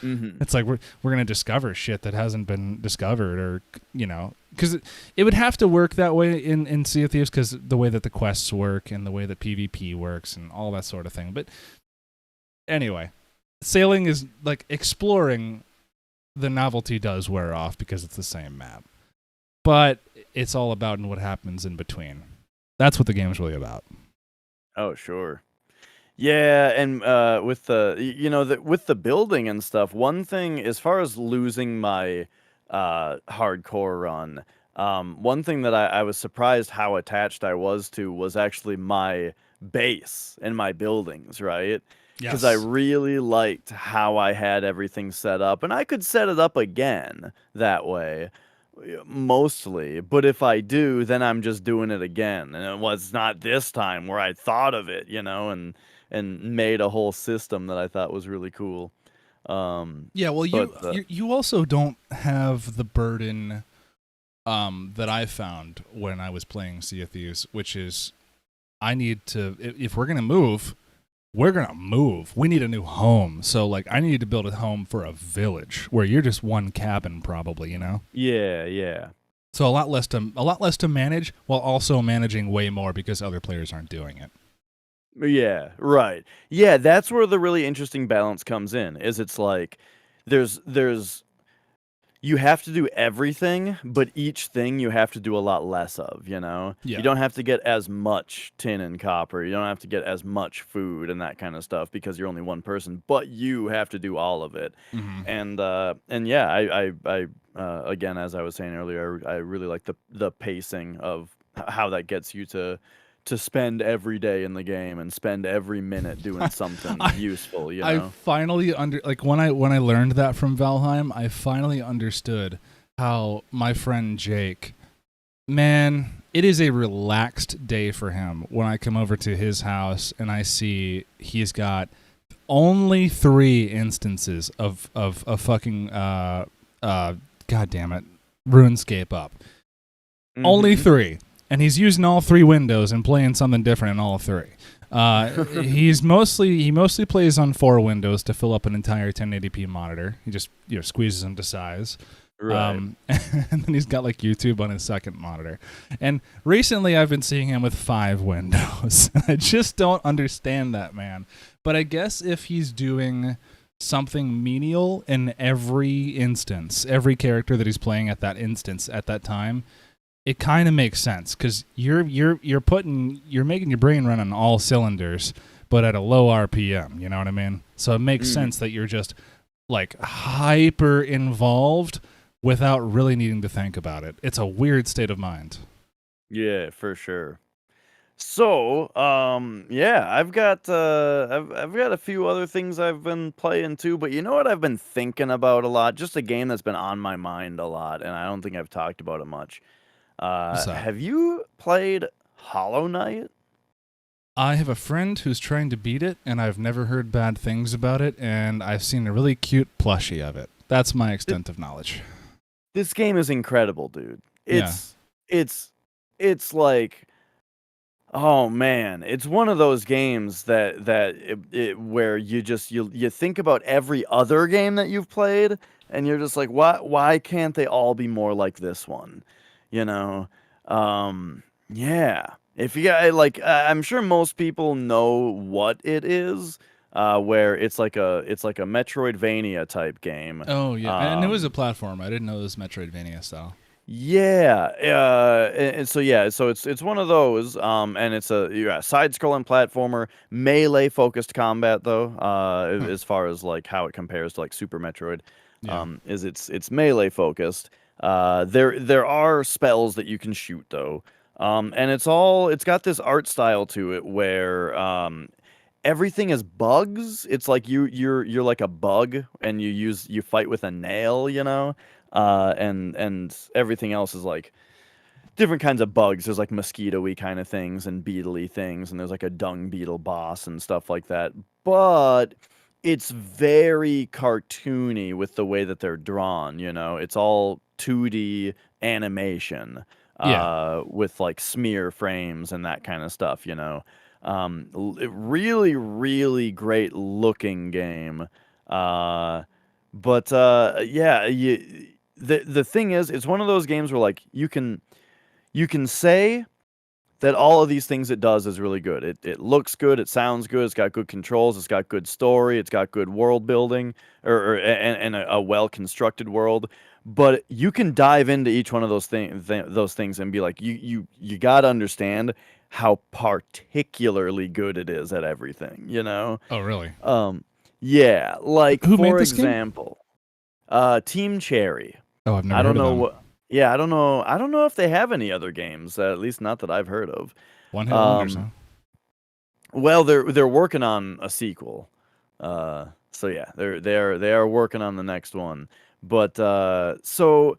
It's like we're going to discover shit that hasn't been discovered, or, you know, because it would have to work that way in Sea of Thieves because the way that the quests work and the way that PvP works and all that sort of thing. But anyway, sailing is like exploring. The novelty does wear off because it's the same map. But it's all about what happens in between. That's what the game's really about. Oh, sure. Yeah, and with with the building and stuff, one thing as far as losing my hardcore run, one thing that I was surprised how attached I was to was actually my base and my buildings, right? Because I really liked how I had everything set up, and I could set it up again that way, mostly. But if I do, then I'm just doing it again, and it was not this time where I thought of it, and made a whole system that I thought was really cool. Yeah, well, you also don't have the burden that I found when I was playing Sea of Thieves, which is I need to, if we're going to move, we're going to move. We need a new home. So, like, I need to build a home for a village where you're just one cabin, probably, you know? Yeah, yeah. So a lot less to manage while also managing way more because other players aren't doing it. Yeah, right. Yeah, that's where the really interesting balance comes in. Is it's like there's you have to do everything, but each thing you have to do a lot less of, you know? You Yeah. don't have to get as much tin and copper. You don't have to get as much food and that kind of stuff because you're only one person, but you have to do all of it. Hmm. And yeah, I again, as I was saying earlier, I really like the pacing of how that gets you to spend every day in the game and spend every minute doing something I useful, you I know? finally like when I learned that from Valheim, I finally understood how my friend Jake, man, it is a relaxed day for him when I come over to his house and I see he's got only 3 instances of a fucking god damn it, RuneScape up. Only Mhm. 3. And he's using all 3 windows and playing something different in all 3. He mostly plays on 4 windows to fill up an entire 1080p monitor. He just squeezes them to size. Right. And then he's got like YouTube on his second monitor. And recently I've been seeing him with 5 windows. I just don't understand that, man. But I guess if he's doing something menial in every instance, every character that he's playing at that instance at that time, it kind of makes sense because you're making your brain run on all cylinders, but at a low RPM. You know what I mean? So it makes Mhm. sense that you're just like hyper involved without really needing to think about it. It's a weird state of mind. Yeah, for sure. So, yeah, I've got a few other things I've been playing too, but you know what I've been thinking about a lot? Just a game that's been on my mind a lot, and I don't think I've talked about it much. What's that? Have you played Hollow Knight? I have a friend who's trying to beat it, and I've never heard bad things about it, and I've seen a really cute plushie of it. That's my Th- extent of knowledge. This game is incredible, dude. Yeah. It's it's like, oh man, it's one of those games that where you think about every other game that you've played, and you're just like, why can't they all be more like this one? You know? Yeah. If you got like, I'm sure most people know what it is, where it's like a Metroidvania type game. Oh yeah, and it was a Um, platform. I didn't know it was Metroidvania style. yeah, and so yeah, so it's one of those, and it's a yeah, side-scrolling platformer, melee-focused combat though, Huh. as far as like how it compares to like Super Metroid, Yeah. is it's melee-focused. There are spells that you can shoot though, and it's got this art style to it where everything is bugs. It's like you're like a bug, and you fight with a nail, you know, and everything else is like different kinds of bugs. There's like mosquito-y kind of things and beetle-y things, and there's like a dung beetle boss and stuff like that. But it's very cartoony with the way that they're drawn, you know. It's all 2D animation Yeah. with like smear frames and that kind of stuff, you know. Really, really great looking game. Uh, but yeah, the thing is, it's one of those games where like you can say that all of these things it does is really good. It looks good, it sounds good, it's got good controls, it's got good story, it's got good world building, and a well constructed world. But you can dive into each one of those things and be like, you got to understand how particularly good it is at everything. You know, Oh really? um, yeah. Like Who made for this game? example, Team Cherry. Oh, I've I never heard don't of know them. what. Yeah, I don't know. I don't know if they have any other games. At least not that I've heard of. One hit wonders, Um, huh? well, they're working on a sequel. So yeah, they are working on the next one. But so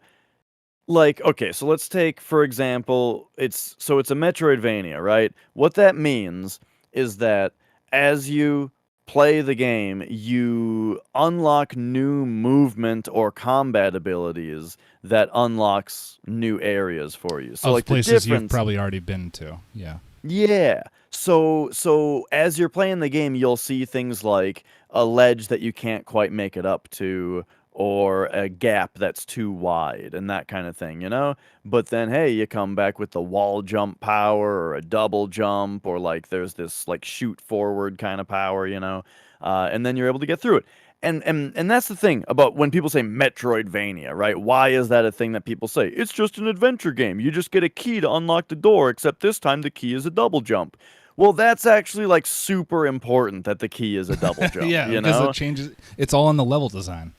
like okay, so let's take for example, it's a Metroidvania, right? What that means is that as you play the game, you unlock new movement or combat abilities that unlocks new areas for you. So Of like the places you've difference probably already been to. Yeah. yeah. So as you're playing the game, you'll see things like a ledge that you can't quite make it up to, or a gap that's too wide, and that kind of thing, you know? But then, hey, you come back with the wall jump power, or a double jump, or like there's this like shoot forward kind of power, you know? And then you're able to get through it. And that's the thing about when people say Metroidvania, right? Why is that a thing that people say? It's just an adventure game. You just get a key to unlock the door, except this time the key is a double jump. Well, that's actually like super important that the key is a double jump, Yeah, you because know? it changes. It's all in the level design.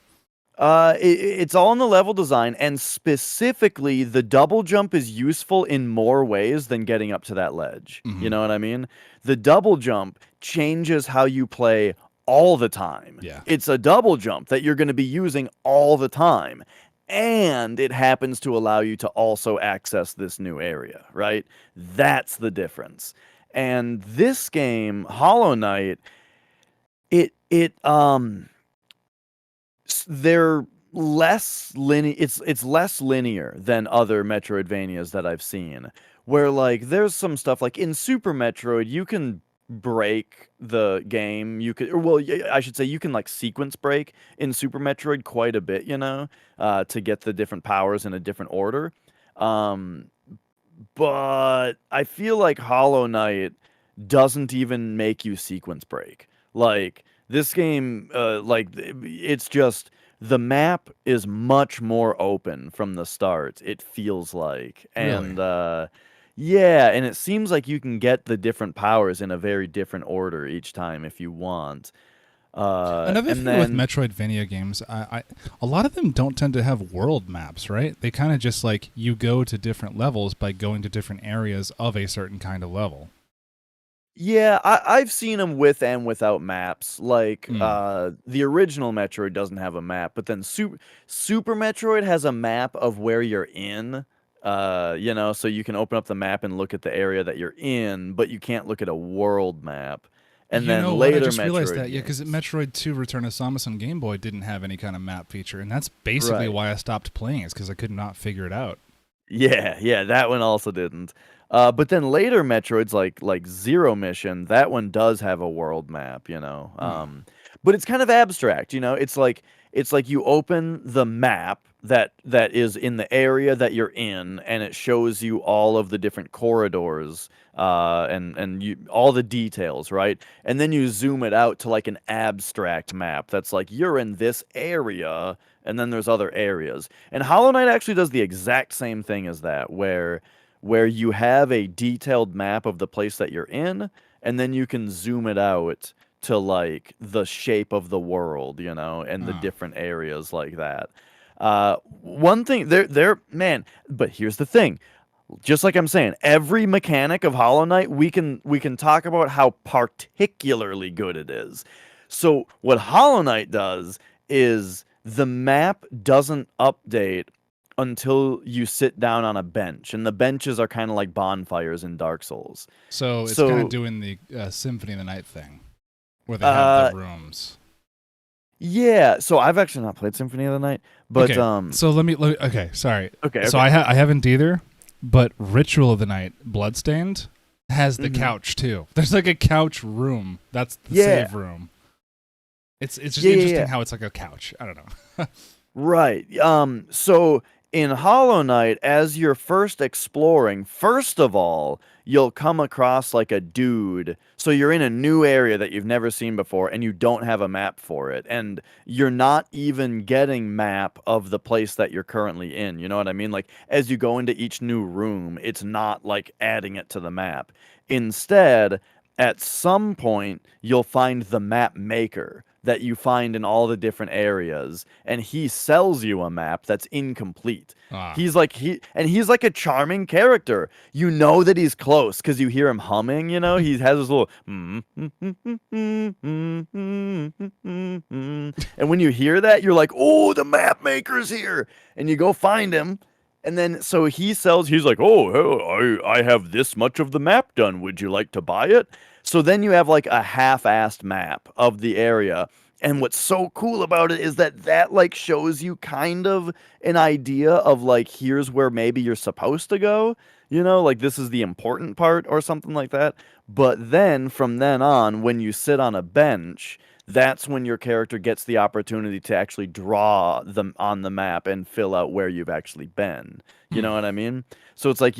It's all in the level design, and specifically, the double jump is useful in more ways than getting up to that ledge. You Hmm. know what I mean? The double jump changes how you play all the time. Yeah. It's a double jump that you're going to be using all the time. And it happens to allow you to also access this new area, right? That's the difference. And this game, Hollow Knight, it they're less linear. It's less linear than other Metroidvanias that I've seen. Where like there's some stuff like in Super Metroid, you can break the game. You could, or well, I should say you can like sequence break in Super Metroid quite a bit. You know, to get the different powers in a different order. Um, but I feel like Hollow Knight doesn't even make you sequence break. Like this game, it's just the map is much more open from the start. It feels like, Really. and yeah, and it seems like you can get the different powers in a very different order each time if you want. Another And thing with then Metroidvania games, a lot of them don't tend to have world maps, right? They kind of just like you go to different levels by going to different areas of a certain kind of level. yeah, I've seen them with and without maps. Like, Mm. the original Metroid doesn't have a map, but then Super Metroid has a map of where you're in. You know, so you can open up the map and look at the area that you're in, but you can't look at a world map. And You then know what? I later just realized Metroid that, yeah, because games. Metroid 2 Return of Samus on Game Boy didn't have any kind of map feature, and that's basically Right. why I stopped playing, is because I could not figure it out. Yeah, yeah, that one also didn't. But then later Metroids like Zero Mission, that one does have a world map, you know. Huh. But it's kind of abstract, you know. It's like you open the map that is in the area that you're in, and it shows you all of the different corridors, and you all the details, right? And then you zoom it out to like an abstract map that's like you're in this area, and then there's other areas. And Hollow Knight actually does the exact same thing as that, where you have a detailed map of the place that you're in, and then you can zoom it out to like the shape of the world, you know, and the Huh. different areas like that. One thing there, man. But here's the thing: just like I'm saying, every mechanic of Hollow Knight, we can talk about how particularly good it is. So what Hollow Knight does is the map doesn't update until you sit down on a bench, and the benches are kind of like bonfires in Dark Souls. So it's kind of So doing the Symphony of the Night thing, where they have the uh rooms. yeah, so I've actually not played Symphony of the Night, but Okay, so let me. Okay, sorry. okay, So okay. I haven't either, but Ritual of the Night, Bloodstained, has the Mhm. couch too. There's like a couch room. That's the Yeah. save room. It's just Yeah, yeah, interesting yeah. how it's like a couch. I don't know. Right. So in Hollow Knight, as you're first exploring, first of all, you'll come across like a dude. So you're in a new area that you've never seen before, and you don't have a map for it. And you're not even getting map of the place that you're currently in. You know what I mean? Like as you go into each new room, it's not like adding it to the map. Instead, at some point, you'll find the map maker that you find in all the different areas, and he sells you a map that's incomplete. Ah, He's like a charming character. You know that he's close because you hear him humming. You know he has this little and when you hear that, you're like, "Oh, the map maker's here!" And you go find him, and then so he sells. He's like, "Oh, I have this much of the map done. Would you like to buy it?" So then you have like a half-assed map of the area. And what's so cool about it is that like shows you kind of an idea of like here's where maybe you're supposed to go. like this is the important part or something like that. But then from then on, when you sit on a bench, that's when your character gets the opportunity to actually draw them on the map and fill out where you've actually been. You know what I mean? So it's like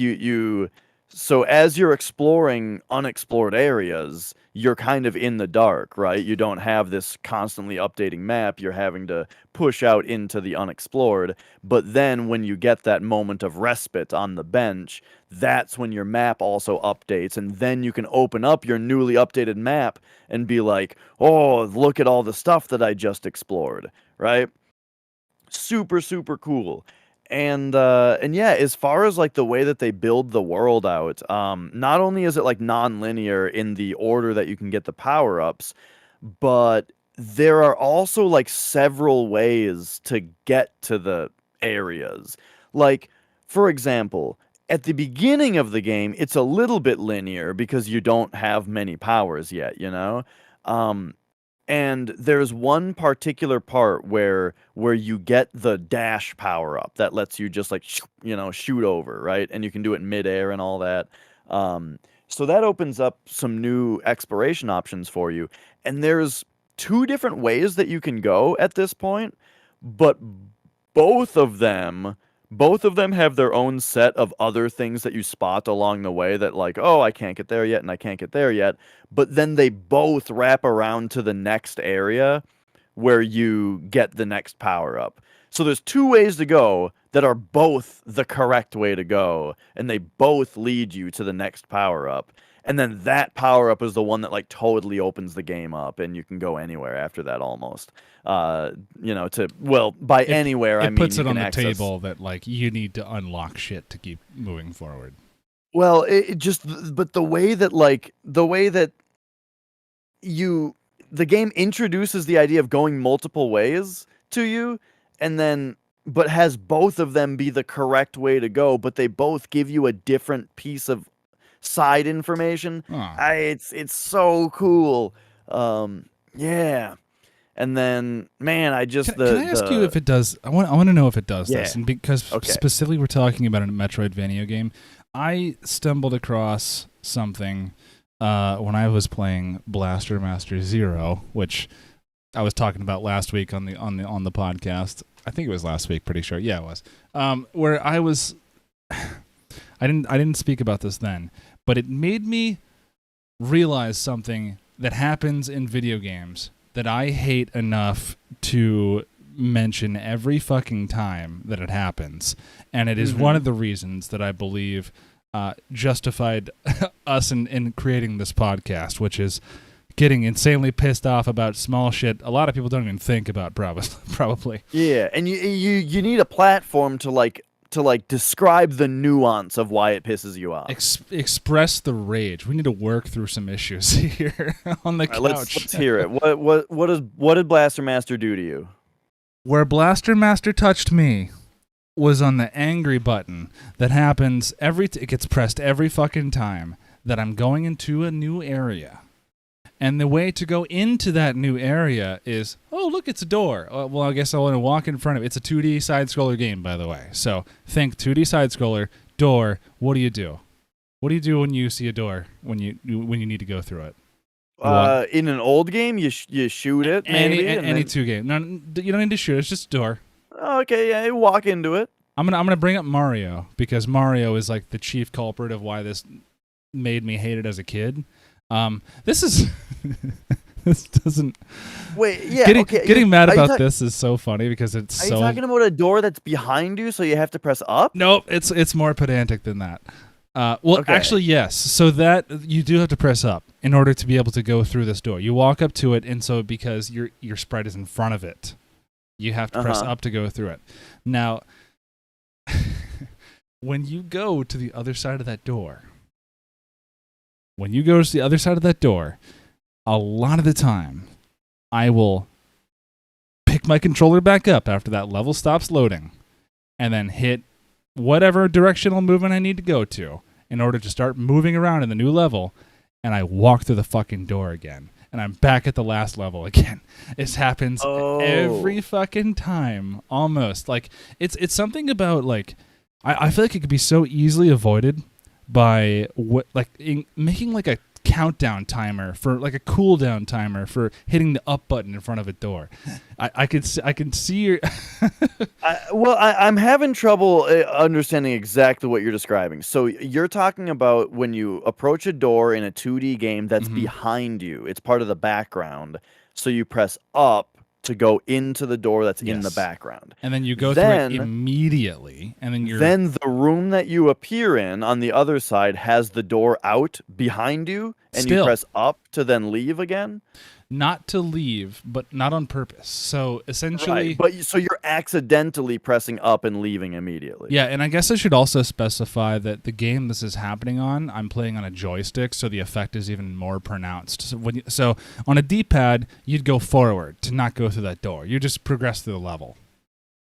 so as you're exploring unexplored areas, you're kind of in the dark, right? You don't have this constantly updating map. You're having to push out into the unexplored. But then when you get that moment of respite on the bench, that's when your map also updates. And then you can open up your newly updated map and be like, oh, look at all the stuff that I just explored, right? Super, super cool. And yeah, as far as like the way that they build the world out, not only is it like non-linear in the order that you can get the power-ups, but there are also like several ways to get to the areas. Like, for example, at the beginning of the game, it's a little bit linear because you don't have many powers yet, you know? Um, and there's one particular part where you get the dash power up that lets you just like shoot over, right? And you can do it midair and all that. So that opens up some new exploration options for you. And there's two different ways that you can go at this point, but both of them both of them have their own set of other things that you spot along the way that like, oh, I can't get there yet and I can't get there yet. But then they both wrap around to the next area where you get the next power up. So there's two ways to go that are both the correct way to go, and they both lead you to the next power up. And then that power up is the one that like totally opens the game up, and you can go anywhere after that almost. By anywhere I mean puts you it on can the access. table that like you need to unlock shit to keep moving forward. Well, but the way that the game introduces the idea of going multiple ways to you, and then but has both of them be the correct way to go, but they both give you a different piece of side information. Oh. It's so cool. Yeah. And then, man, Can I ask you if it does? I want to know if it does this, and because specifically we're talking about a Metroidvania game. I stumbled across something when I was playing Blaster Master Zero, which I was talking about last week on the podcast. I think it was last week, pretty sure. Yeah, it was. Where I was, I didn't speak about this then, but it made me realize something that happens in video games that I hate enough to mention every fucking time that it happens. And it is one of the reasons that I believe justified us in creating this podcast, which is getting insanely pissed off about small shit a lot of people don't even think about, probably. Yeah, and you need a platform to describe the nuance of why it pisses you off. Express the rage. We need to work through some issues here on the couch. Let's hear it. What did Blaster Master do to you? Where Blaster Master touched me was on the angry button that happens it gets pressed every fucking time that I'm going into a new area. And the way to go into that new area is, oh, look, it's a door. Well, I guess I want to walk in front of it. It's a 2D side-scroller game, by the way. So think 2D side-scroller, door, what do you do? What do you do when you see a door, when you need to go through it? In an old game, you shoot it, maybe? Any 2 game. No, you don't need to shoot it. It's just a door. Okay, yeah, you walk into it. I'm gonna bring up Mario, because Mario is like the chief culprit of why this made me hate it as a kid. This is this doesn't. Wait, yeah. Getting mad about this is so funny because it's so. Are you talking about a door that's behind you, so you have to press up? Nope, it's more pedantic than that. Actually, yes. So that you do have to press up in order to be able to go through this door. You walk up to it, and so because your sprite is in front of it, you have to press up to go through it. Now, when you go to the other side of that door. When you go to the other side of that door, a lot of the time, I will pick my controller back up after that level stops loading, and then hit whatever directional movement I need to go to in order to start moving around in the new level, and I walk through the fucking door again, and I'm back at the last level again. This happens every fucking time, almost. Like, it's something about, like, I feel like it could be so easily avoided, by making like a countdown timer for like a cooldown timer for hitting the up button in front of a door. I can see your I'm having trouble understanding exactly what you're describing. So you're talking about when you approach a door in a 2D game that's Mhm. behind you. It's part of the background. So you press up to go into the door that's in the Yes. background. And then you go through it Then immediately, and then you're then the room that you appear in on the other side has the door out behind you, and you still press up to then leave again. not to leave, but not on purpose. So Right. essentially, But so you're accidentally pressing up and leaving immediately. yeah, and I guess I should also specify that the game this is happening on, I'm playing on a joystick, so the effect is even more pronounced. So on a D-pad, you'd go forward to not go through that door. You just progress through the level.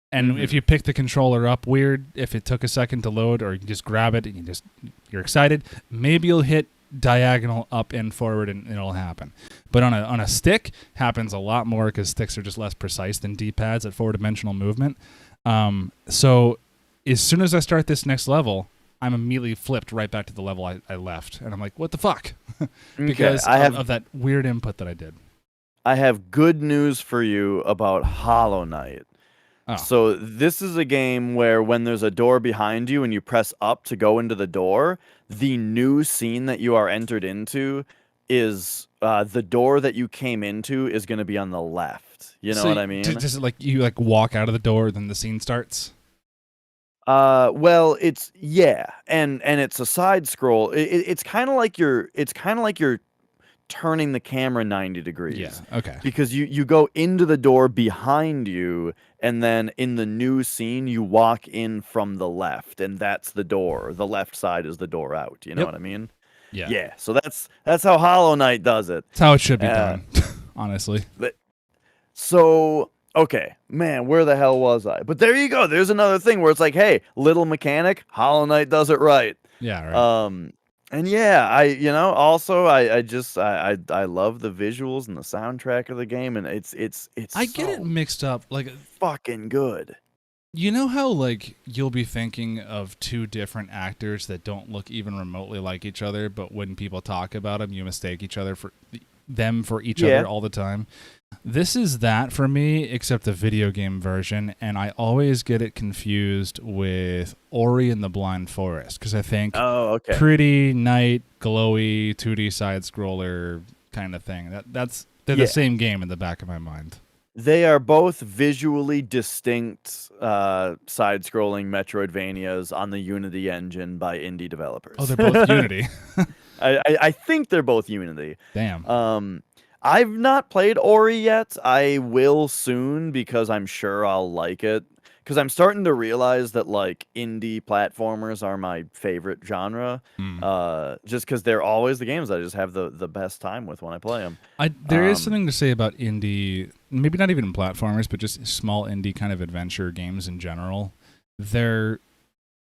And if you pick the controller up weird, if it took a second to load, or you just grab it and you're excited, maybe you'll hit diagonal up and forward and it'll happen. But on a stick, happens a lot more because sticks are just less precise than D-pads at 4-dimensional movement. So as soon as I start this next level, I'm immediately flipped right back to the level I left, and I'm like, what the fuck? Because of that weird input that I did. I have good news for you about Hollow Knight. Oh. So this is a game where when there's a door behind you and you press up to go into the door, the new scene that you are entered into is the door that you came into is going to be on the left. You know what I mean? Just like you like walk out of the door, then the scene starts. Well, it's and it's a side scroll. It's kind of like you're turning the camera 90 degrees. Yeah. Okay. Because you go into the door behind you, and then in the new scene you walk in from the left, and that's the door. The left side is the door out. You know what I mean? Yeah. Yeah. So that's how Hollow Knight does it. That's how it should be done, honestly. So okay, man, where the hell was I? But there you go. There's another thing where it's like, hey, little mechanic, Hollow Knight does it right. Yeah. Right. And yeah, I love the visuals and the soundtrack of the game, and it's I get it mixed up. Like fucking good. You know how like you'll be thinking of two different actors that don't look even remotely like each other, but when people talk about them, you mistake each other for them for each other all the time. This is that for me, except the video game version, and I always get it confused with Ori and the Blind Forest because I think pretty night, glowy, 2D side scroller kind of thing. They're the same game in the back of my mind. They are both visually distinct side-scrolling Metroidvanias on the Unity engine by indie developers. Oh, they're both Unity. I think they're both Unity. Damn. I've not played Ori yet. I will soon because I'm sure I'll like it. Because I'm starting to realize that like indie platformers are my favorite genre. Just because they're always the games I just have the best time with when I play them. There is something to say about indie, maybe not even platformers, but just small indie kind of adventure games in general. They're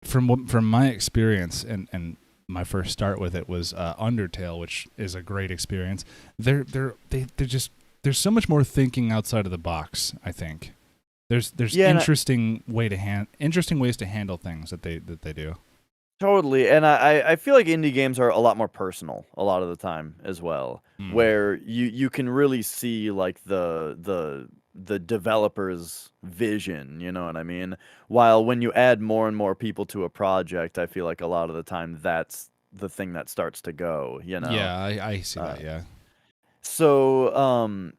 from my experience and my first start with it was Undertale, which is a great experience. They're just there's so much more thinking outside of the box. I think there's interesting ways to handle things that they do. Totally, and I feel like indie games are a lot more personal a lot of the time as well, where you can really see like the developer's vision, you know what I mean? While when you add more and more people to a project, I feel like a lot of the time that's the thing that starts to go, you know? Yeah, I see that, yeah. So,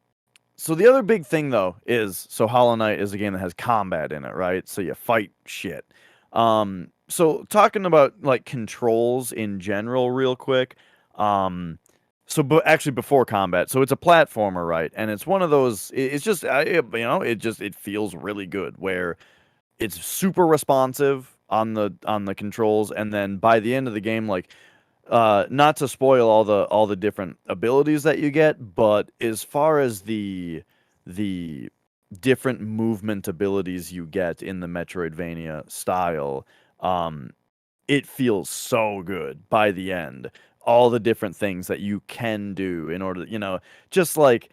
so the other big thing though is, so Hollow Knight is a game that has combat in it, right? So you fight shit. So talking about like controls in general real quick, actually before combat, so it's a platformer, right? And it's one of those. It's just it feels really good where it's super responsive on the controls, and then by the end of the game, like, not to spoil all the different abilities that you get, but as far as the different movement abilities you get in the Metroidvania style, it feels so good by the end. All the different things that you can do in order, just like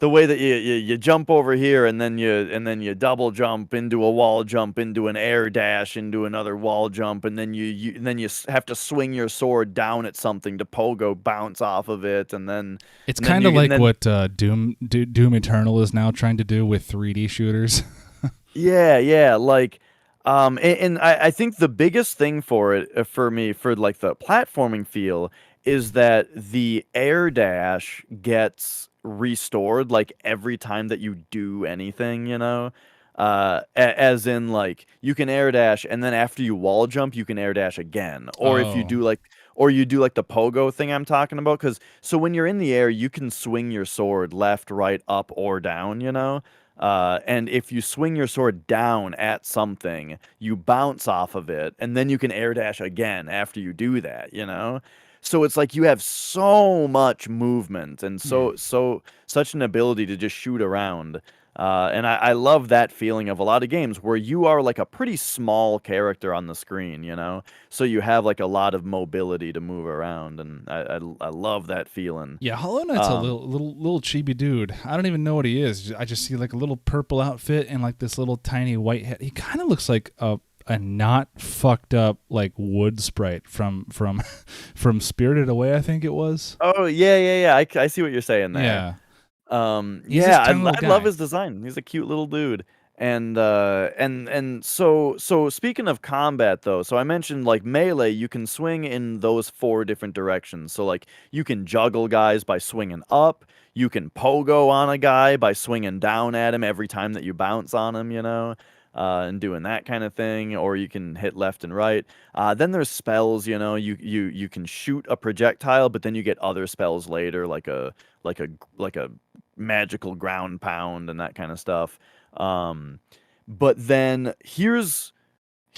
the way that you jump over here and then you double jump into a wall jump into an air dash into another wall jump and then you have to swing your sword down at something to pogo bounce off of it It's and then kind you of and like then what Doom Eternal is now trying to do with 3D shooters. yeah, like, and I think the biggest thing for it, for me, for like the platforming feel, is that the air dash gets restored like every time that you do anything, you know? As in like you can air dash and then after you wall jump, you can air dash again. Or if you Oh, do like or you do like the pogo thing I'm talking about, because so when you're in the air, you can swing your sword left, right, up, or down, you know? And if you swing your sword down at something, you bounce off of it, and then you can air dash again after you do that, you know? So it's like you have so much movement and hmm. such an ability to just shoot around. And I love that feeling of a lot of games where you are like a pretty small character on the screen, you know? So you have like a lot of mobility to move around, and I love that feeling. Yeah, Hollow Knight's a Um, little chibi dude. I don't even know what he is. I just see like a little purple outfit and like this little tiny white head. He kind of looks like a not fucked up like wood sprite from from Spirited Away, I think it was. oh yeah. I see what you're saying there. Yeah, he's this Yeah, tiny little I love guy. his design. He's a cute little dude. And so speaking of combat though, so I mentioned like melee, you can swing in those four different directions. So like you can juggle guys by swinging up, you can pogo on a guy by swinging down at him every time that you bounce on him, you know, and doing that kind of thing, or you can hit left and right. Then there's spells, you know, you can shoot a projectile, but then you get other spells later, like a like a magical ground pound and that kind of stuff. Um, but then here's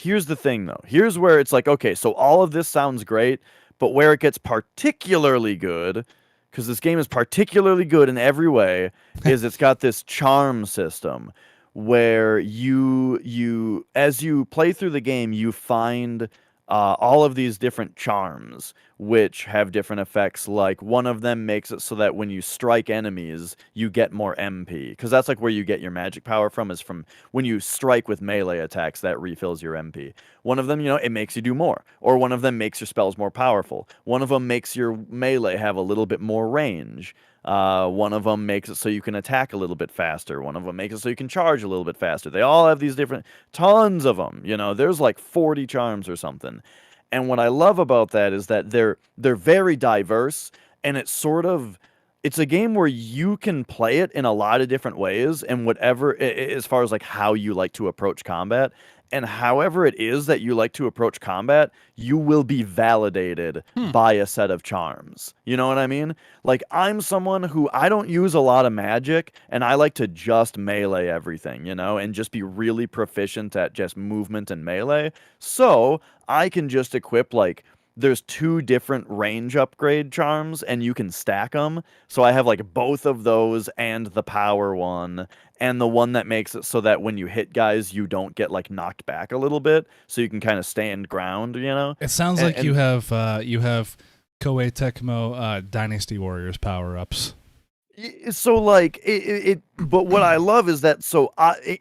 the thing though. Here's where it's like, okay, so all of this sounds great, but where it gets particularly good, because this game is particularly good in every way, is it's got this charm system where you as you play through the game, you find all of these different charms which have different effects. Like one of them makes it so that when you strike enemies, you get more MP, because that's like where you get your magic power from, is from when you strike with melee attacks, that refills your MP. One of them, you know, it makes you do more, or one of them makes your spells more powerful. One of them makes your melee have a little bit more range. One of them makes it so you can attack a little bit faster. One of them makes it so you can charge a little bit faster. They all have these different, tons of them. You know, there's like 40 charms or something. And what I love about that is that they're very diverse, and it's a game where you can play it in a lot of different ways, and whatever as far as like how you like to approach combat, and however it is that you like to approach combat, you will be validated Hmm. by a set of charms. You know what I mean? Like I'm someone who I don't use a lot of magic, and I like to just melee everything, you know, and just be really proficient at just movement and melee. So I can just equip like there's two different range upgrade charms and you can stack them. So I have like both of those and the power one and the one that makes it so that when you hit guys you don't get like knocked back a little bit, so you can kind of stand ground, you know? It sounds And, like and you have Koei Tecmo Dynasty Warriors power ups. so like but what I love is that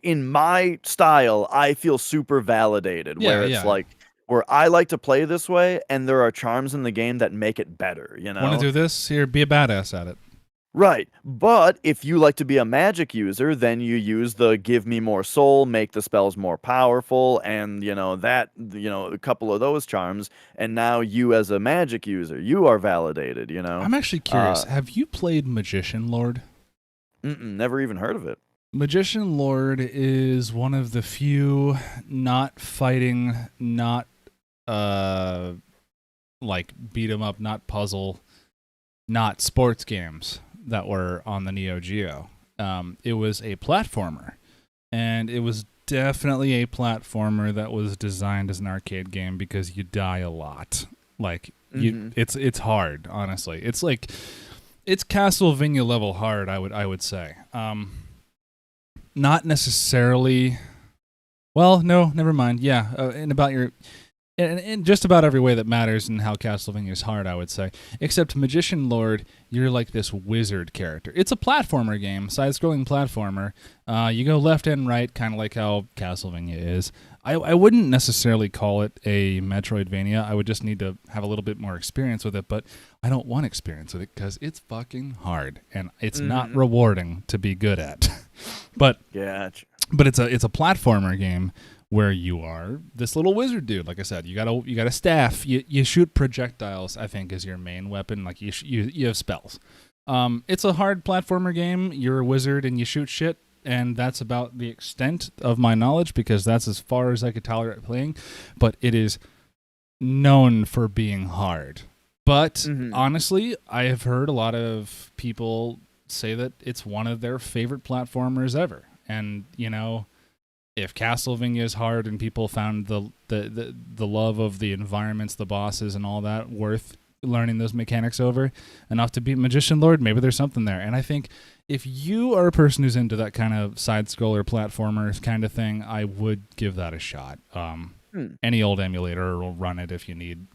in my style I feel super validated, Yeah, where it's yeah. like where I like to play this way and there are charms in the game that make it better, you Want to know? do this? Here, be a badass at it. Right. But if you like to be a magic user, then you use the give me more soul, make the spells more powerful, and a couple of those charms, and now you as a magic user, you are validated, you know? I'm actually curious. Uh Have you played Magician Lord? never even heard of it. Magician Lord is one of the few not fighting, not uh like beat 'em up, not puzzle, not sports games that were on the Neo Geo. It was a platformer, and it was definitely a platformer that was designed as an arcade game because you die a lot. Like Mhm. it's hard. Honestly, it's Castlevania level hard. I would say. Not necessarily. Well, no, never mind. Yeah, and about your in just about every way that matters in how Castlevania is hard, I would say. Except Magician Lord, you're like this wizard character. It's a platformer game, side-scrolling platformer. You go left and right, kind of like how Castlevania is. I wouldn't necessarily call it a Metroidvania. I would just need to have a little bit more experience with it, but I don't want experience with it because it's fucking hard, and it's not rewarding to be good at. But it's a platformer game where you are this little wizard dude. Like I said, you got a staff. You shoot projectiles, I think, is your main weapon. Like you have spells. It's a hard platformer game. You're a wizard and you shoot shit, and that's about the extent of my knowledge because that's as far as I could tolerate playing. But it is known for being hard. But honestly, I have heard a lot of people say that it's one of their favorite platformers ever. And, you know, if Castlevania is hard and people found the love of the environments, the bosses, and all that worth learning those mechanics over enough to beat Magician Lord, maybe there's something there. And I think if you are a person who's into that kind of side-scroller platformers kind of thing, I would give that a shot. Any old emulator will run it if you need,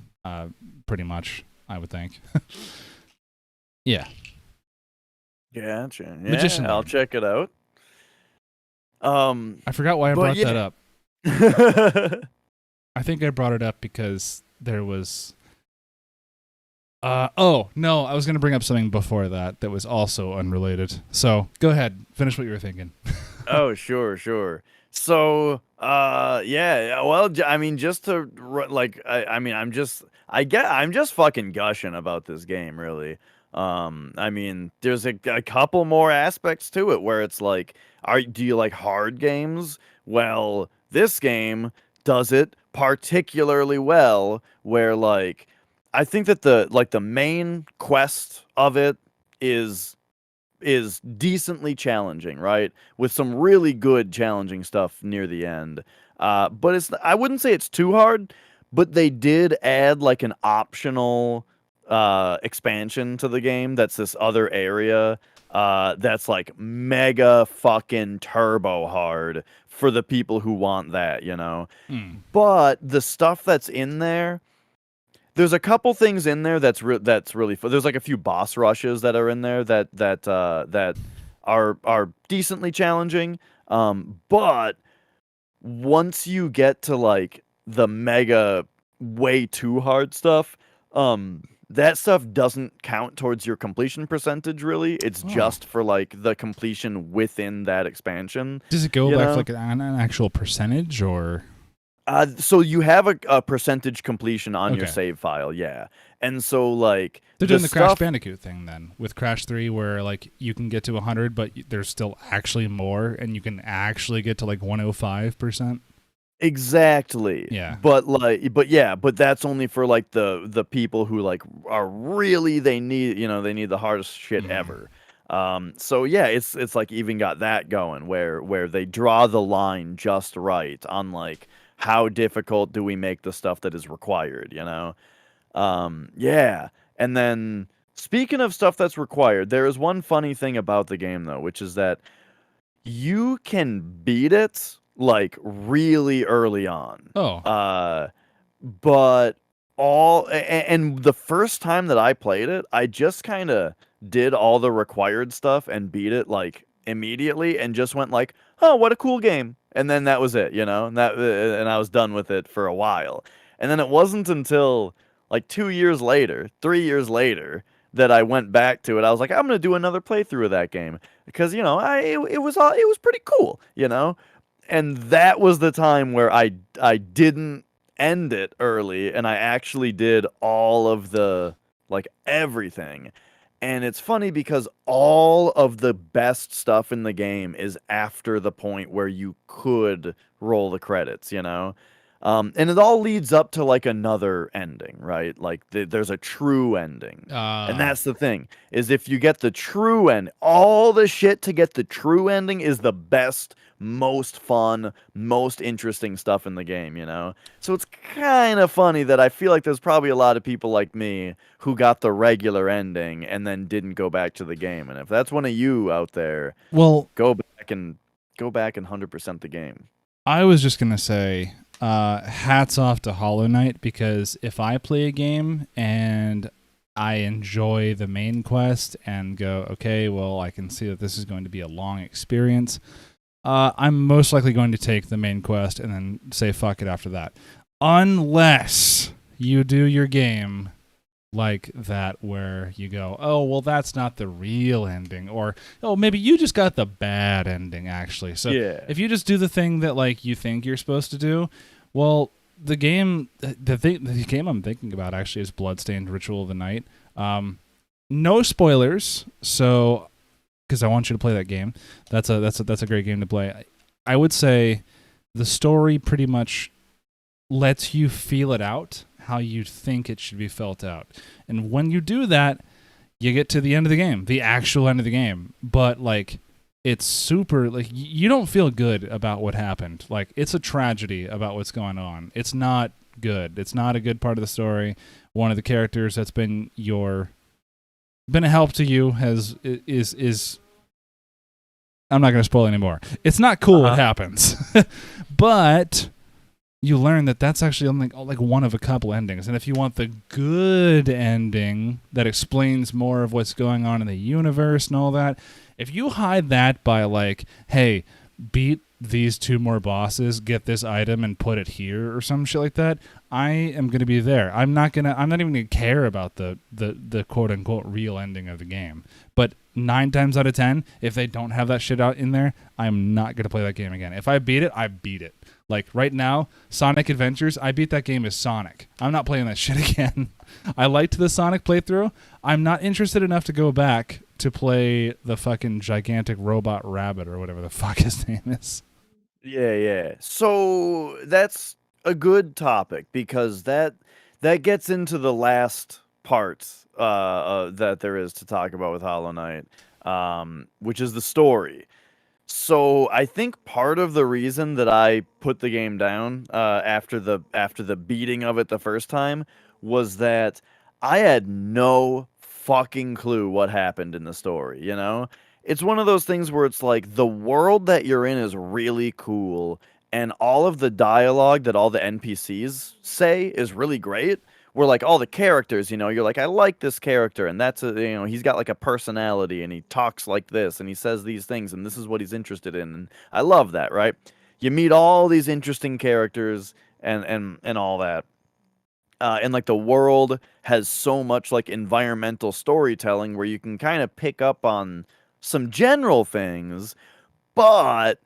pretty much, I would think. Yeah. Gotcha. Yeah, Magician I'll Lord. check it out. I forgot why I brought that up. I think I brought it up because there was... oh, no, I was going to bring up something before that was also unrelated. So, go ahead. Finish what you were thinking. Oh, sure. So, yeah, well, I mean, just to, like, I'm just fucking gushing about this game, really. I mean, there's a couple more aspects to it where it's like, do you like hard games? Well, this game does it particularly well, where, like, I think that the main quest of it is decently challenging, right? With some really good challenging stuff near the end. But I wouldn't say it's too hard, but they did add like an optional expansion to the game that's this other area that's like mega fucking turbo hard for the people who want that, you know? But the stuff that's in there's a couple things in there that's really fun. There's like a few boss rushes that are in there that are decently challenging. But once you get to like the mega way too hard stuff, that stuff doesn't count towards your completion percentage really. It's just for like the completion within that expansion. Does it go back to like an actual percentage or? So you have a percentage completion on your save file, yeah. And so like they're doing the Crash Bandicoot thing then with Crash 3 where like you can get to 100 but there's still actually more and you can actually get to like 105%. Exactly. Yeah. But that's only for like the people who like are really they need the hardest shit ever. So yeah, it's like even got that going where they draw the line just right on like how difficult do we make the stuff that is required, you know? Yeah. And then speaking of stuff that's required, there is one funny thing about the game though, which is that you can beat it like really early on. But and the first time that I played it, I just kind of did all the required stuff and beat it like immediately and just went like, "Oh, what a cool game." And then that was it, you know? And and I was done with it for a while. And then it wasn't until like 2 years later, 3 years later that I went back to it. I was like, "I'm going to do another playthrough of that game." Because, you know, it was pretty cool, you know? And that was the time where I didn't end it early and I actually did all of the like everything. And it's funny because all of the best stuff in the game is after the point where you could roll the credits, you know? And it all leads up to like another ending, right? Like there's a true ending. And that's the thing, is if you get the true end, all the shit to get the true ending is the best, most fun, most interesting stuff in the game, you know? So it's kind of funny that I feel like there's probably a lot of people like me who got the regular ending and then didn't go back to the game. And if that's one of you out there, well, go back and 100% the game. I was just going to say, hats off to Hollow Knight, because if I play a game and I enjoy the main quest and go, okay, well, I can see that this is going to be a long experience, I'm most likely going to take the main quest and then say fuck it after that. Unless you do your game like that, where you go, oh, well, that's not the real ending, or oh, maybe you just got the bad ending actually. So Yeah. if you just do the thing that like you think you're supposed to do, well, the game I'm thinking about actually is Bloodstained Ritual of the Night. No spoilers, so because I want you to play that game. That's a great game to play. I would say the story pretty much lets you feel it out how you think it should be felt out. And when you do that, you get to the end of the game, the actual end of the game. But like, it's super, like, you don't feel good about what happened. Like, it's a tragedy about what's going on. It's not good. It's not a good part of the story. One of the characters that's been a help to you is I'm not going to spoil anymore. It's not cool what happens. But you learn that that's actually only like one of a couple endings. And if you want the good ending that explains more of what's going on in the universe and all that, if you hide that by like, hey, beat these 2 more bosses, get this item and put it here or some shit like that, I am going to be there. I'm not even going to care about the quote unquote real ending of the game. But 9 times out of 10, if they don't have that shit out in there, I'm not going to play that game again. If I beat it, I beat it. Like right now, Sonic Adventures, I beat that game as Sonic. I'm not playing that shit again. I liked the Sonic playthrough. I'm not interested enough to go back to play the fucking gigantic robot rabbit or whatever the fuck his name is. Yeah. So that's a good topic, because that gets into the last part that there is to talk about with Hollow Knight, which is the story. So I think part of the reason that I put the game down after the beating of it the first time was that I had no fucking clue what happened in the story, you know? It's one of those things where it's like the world that you're in is really cool, and all of the dialogue that all the NPCs say is really great. Where like all the characters, you know, you're like, I like this character, and that's he's got like a personality, and he talks like this, and he says these things, and this is what he's interested in, and I love that, right? You meet all these interesting characters and all that, and like the world has so much like environmental storytelling where you can kind of pick up on some general things, but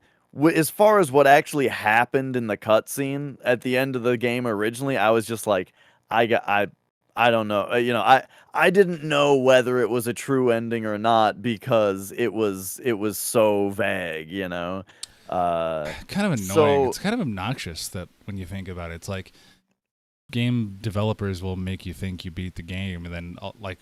as far as what actually happened in the cutscene at the end of the game originally, I was just like, I got I don't know. I didn't know whether it was a true ending or not, because it was so vague, you know. Kind of annoying. So It's kind of obnoxious that when you think about it, it's like game developers will make you think you beat the game, and then like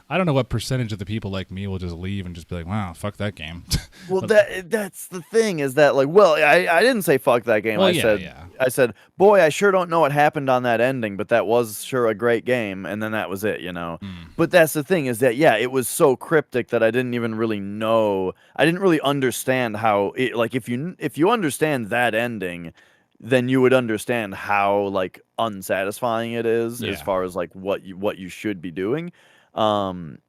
I don't know what percentage of the people like me will just leave and just be like, wow, fuck that game. well, that's the thing, is that like, well, I didn't say fuck that game. Well, I I said, boy, I sure don't know what happened on that ending, but that was sure a great game, and then that was it, you know. But that's the thing, is that yeah, it was so cryptic that I didn't even really know. I didn't really understand how it, like, if you understand that ending, then you would understand how like unsatisfying it is as Yeah. far as like what you should be doing. And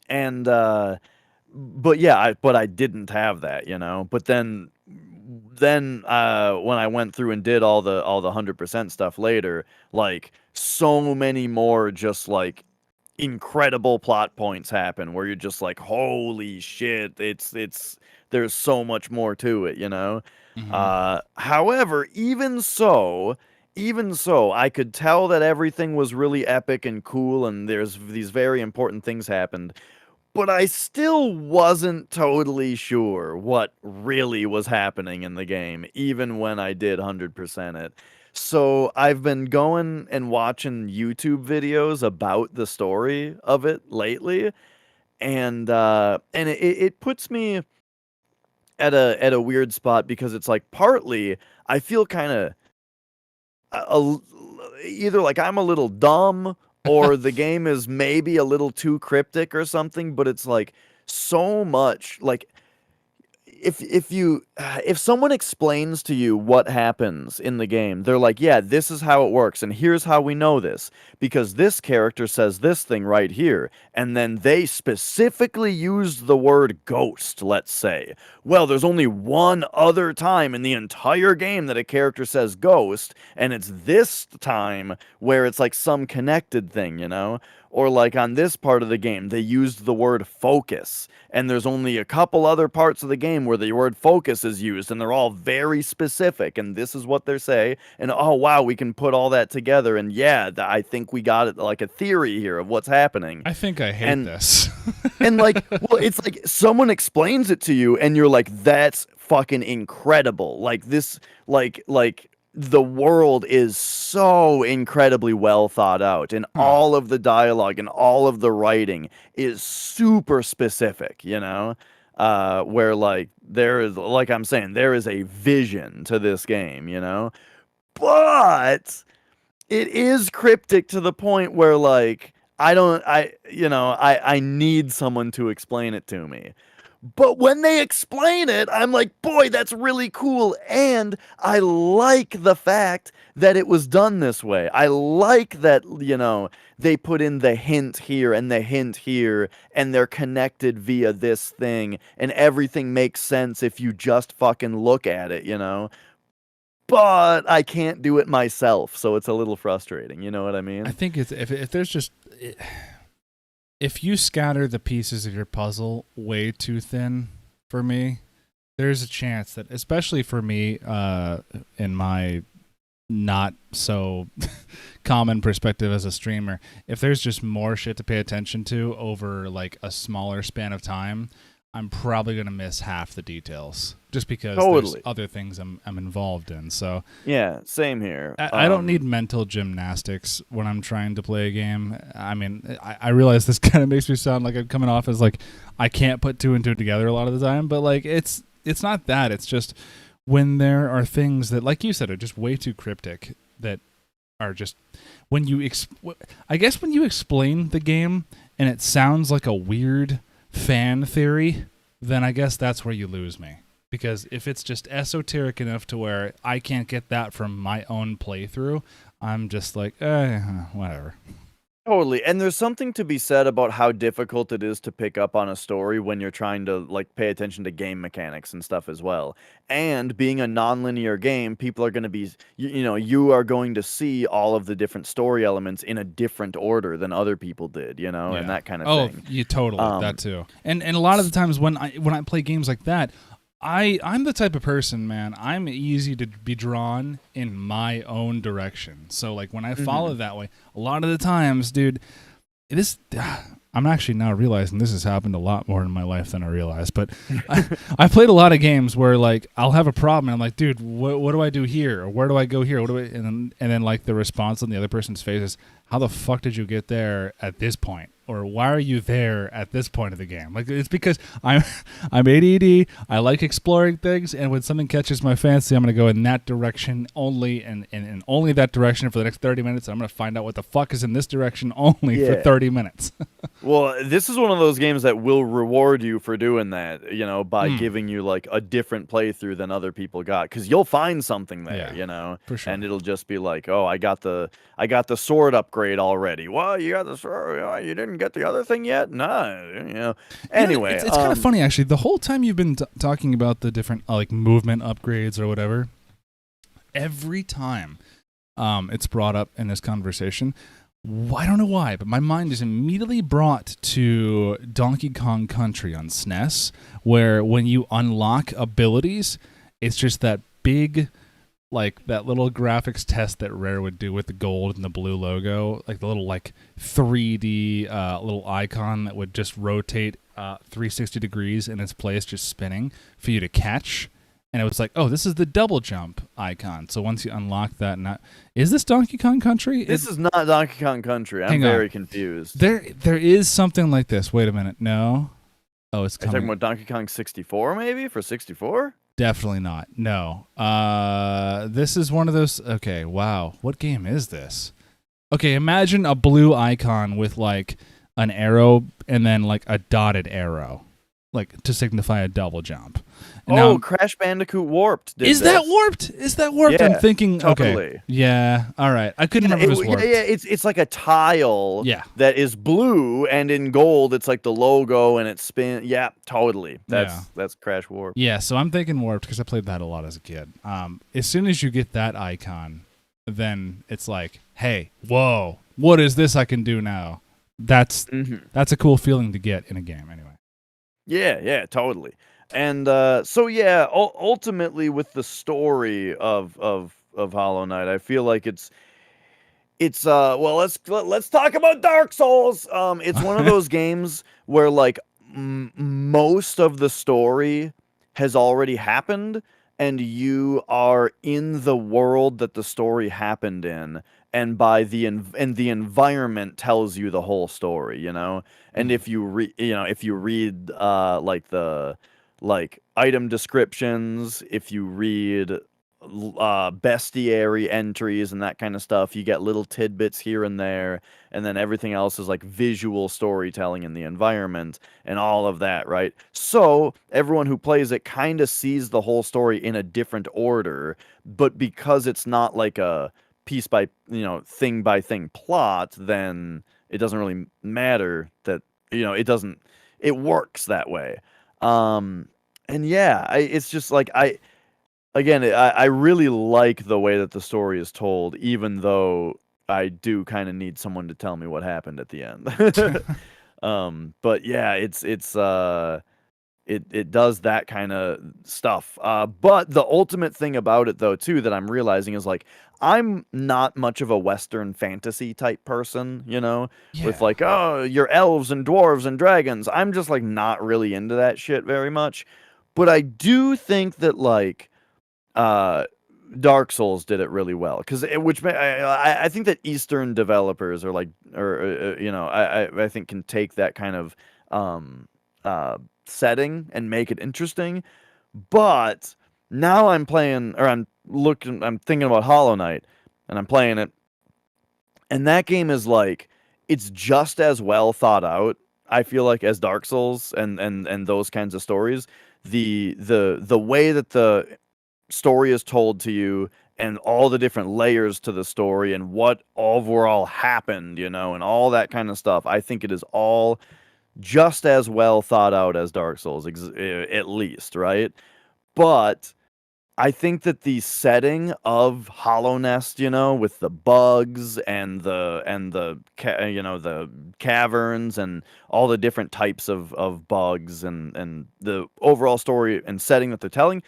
but yeah, but I didn't have that, you know. But then when I went through and did all the 100% stuff later, like so many more just like incredible plot points happen where you're just like, holy shit, it's there's so much more to it, you know. Mm-hmm. However, even so, I could tell that everything was really epic and cool, and there's these very important things happened, but I still wasn't totally sure what really was happening in the game, even when I did 100% it. So I've been going and watching YouTube videos about the story of it lately, and it puts me at a weird spot, because it's like partly I feel kind of either like I'm a little dumb, or the game is maybe a little too cryptic or something, but it's like so much like if someone explains to you what happens in the game, they're like, yeah, this is how it works, and here's how we know this, because this character says this thing right here, and then they specifically used the word ghost, let's say. Well, there's only one other time in the entire game that a character says ghost, and it's this time where it's like some connected thing, you know? Or like on this part of the game, they used the word focus, and there's only a couple other parts of the game where the word focus is used, and they're all very specific, and this is what they say, and oh wow, we can put all that together, and yeah, I think we got it, like a theory here of what's happening. I think I hate And this. and like, well, it's like someone explains it to you, and you're like, that's fucking incredible. Like this, like the world is so incredibly well thought out, and all of the dialogue and all of the writing is super specific, you know? Where like there is, like I'm saying, there is a vision to this game, you know? But it is cryptic to the point where like I need someone to explain it to me. But when they explain it, I'm like, boy, that's really cool. And I like the fact that it was done this way. I like that, they put in the hint here and the hint here, and they're connected via this thing, and everything makes sense if you just fucking look at it, you know? But I can't do it myself, so it's a little frustrating. You know what I mean? I think it's if there's just if you scatter the pieces of your puzzle way too thin for me, there's a chance that, especially for me, in my not so common perspective as a streamer, if there's just more shit to pay attention to over like a smaller span of time, I'm probably going to miss half the details just because there's other things I'm involved in. So yeah, same here. I don't need mental gymnastics when I'm trying to play a game. I mean, I realize this kind of makes me sound like I'm coming off as like I can't put two and two together a lot of the time, but like it's not that. It's just when there are things that, like you said, are just way too cryptic, that are just when you I guess when you explain the game and it sounds like a weird fan theory, then I guess that's where you lose me. Because if it's just esoteric enough to where I can't get that from my own playthrough, I'm just like, whatever. Totally. And there's something to be said about how difficult it is to pick up on a story when you're trying to like pay attention to game mechanics and stuff as well. And being a non-linear game, people are going to be, you are going to see all of the different story elements in a different order than other people did, and that kind of thing. Oh, you totally, that too. And a lot of the times when I play games like that, I'm the type of person, man, I'm easy to be drawn in my own direction. So, like, when I follow that way, a lot of the times, dude, I'm actually now realizing this has happened a lot more in my life than I realized. But I played a lot of games where, like, I'll have a problem, and I'm like, dude, what do I do here? Or where do I go here? And then, like, the response on the other person's face is, how the fuck did you get there at this point? Or why are you there at this point of the game? Like, it's because I'm ADD. I like exploring things, and when something catches my fancy, I'm going to go in that direction only, and only that direction for the next 30 minutes. And I'm going to find out what the fuck is in this direction only for 30 minutes. Well, this is one of those games that will reward you for doing that, by giving you like a different playthrough than other people got, because you'll find something there, for sure. And it'll just be like, oh, I got the sword upgrade already. Well, you got the sword, you didn't get the other thing yet? No, Anyway, it's kind of funny actually. The whole time you've been talking about the different like movement upgrades or whatever, every time it's brought up in this conversation, I don't know why, but my mind is immediately brought to Donkey Kong Country on SNES, where when you unlock abilities, it's just that big, like that little graphics test that Rare would do with the gold and the blue logo, like the little like 3D little icon that would just rotate 360 degrees in its place, just spinning for you to catch. And it was like, oh, this is the double jump icon. So once you unlock that, is this Donkey Kong Country? This is not Donkey Kong Country. I'm very confused. There is something like this. Wait a minute. No. Oh, it's coming. Are you talking about Donkey Kong 64 maybe for 64? Definitely not. No. This is one of those. Okay, wow. What game is this? Okay, imagine a blue icon with like an arrow and then like a dotted arrow. like to signify a double jump. Now, Crash Bandicoot Warped did is this. that warped? Is that warped? Yeah, I'm thinking, totally. okay, yeah, all right. I couldn't remember if it was warped. Yeah, it's like a tile that is blue, and in gold it's like the logo, and it spin. Yeah, totally. That's Crash Warped. Yeah, so I'm thinking warped because I played that a lot as a kid. As soon as you get that icon, then it's like, hey, whoa, what is this I can do now? That's a cool feeling to get in a game, anyway. Yeah, totally. And so yeah, ultimately with the story of Hollow Knight, I feel like it's well, let's talk about Dark Souls. It's one of those games where like most of the story has already happened, and you are in the world that the story happened in, and by the and the environment tells you the whole story, you know. And if you read like the item descriptions, if you read bestiary entries and that kind of stuff, you get little tidbits here and there, and then everything else is like visual storytelling in the environment and all of that, right? So everyone who plays it kind of sees the whole story in a different order, but because it's not like a piece by thing by thing plot, then it doesn't really matter that it works that way. And yeah, it's just like I really like the way that the story is told, even though I do kind of need someone to tell me what happened at the end. But yeah, it does that kind of stuff. But the ultimate thing about it, though, too, that I'm realizing is like I'm not much of a Western fantasy type person, with like, oh, you're elves and dwarves and dragons. I'm just like not really into that shit very much. But I do think that like Dark Souls did it really well, because I think that Eastern developers are like, I think can take that kind of setting and make it interesting. But now I'm thinking about Hollow Knight, and I'm playing it, and that game is like, it's just as well thought out, I feel like, as Dark Souls and those kinds of stories. The way that the story is told to you, and all the different layers to the story, and what overall happened, and all that kind of stuff. I think it is all just as well thought out as Dark Souls, at least, right? But I think that the setting of Hollow Nest, with the bugs and the caverns and all the different types of bugs, and the overall story and setting that they're telling,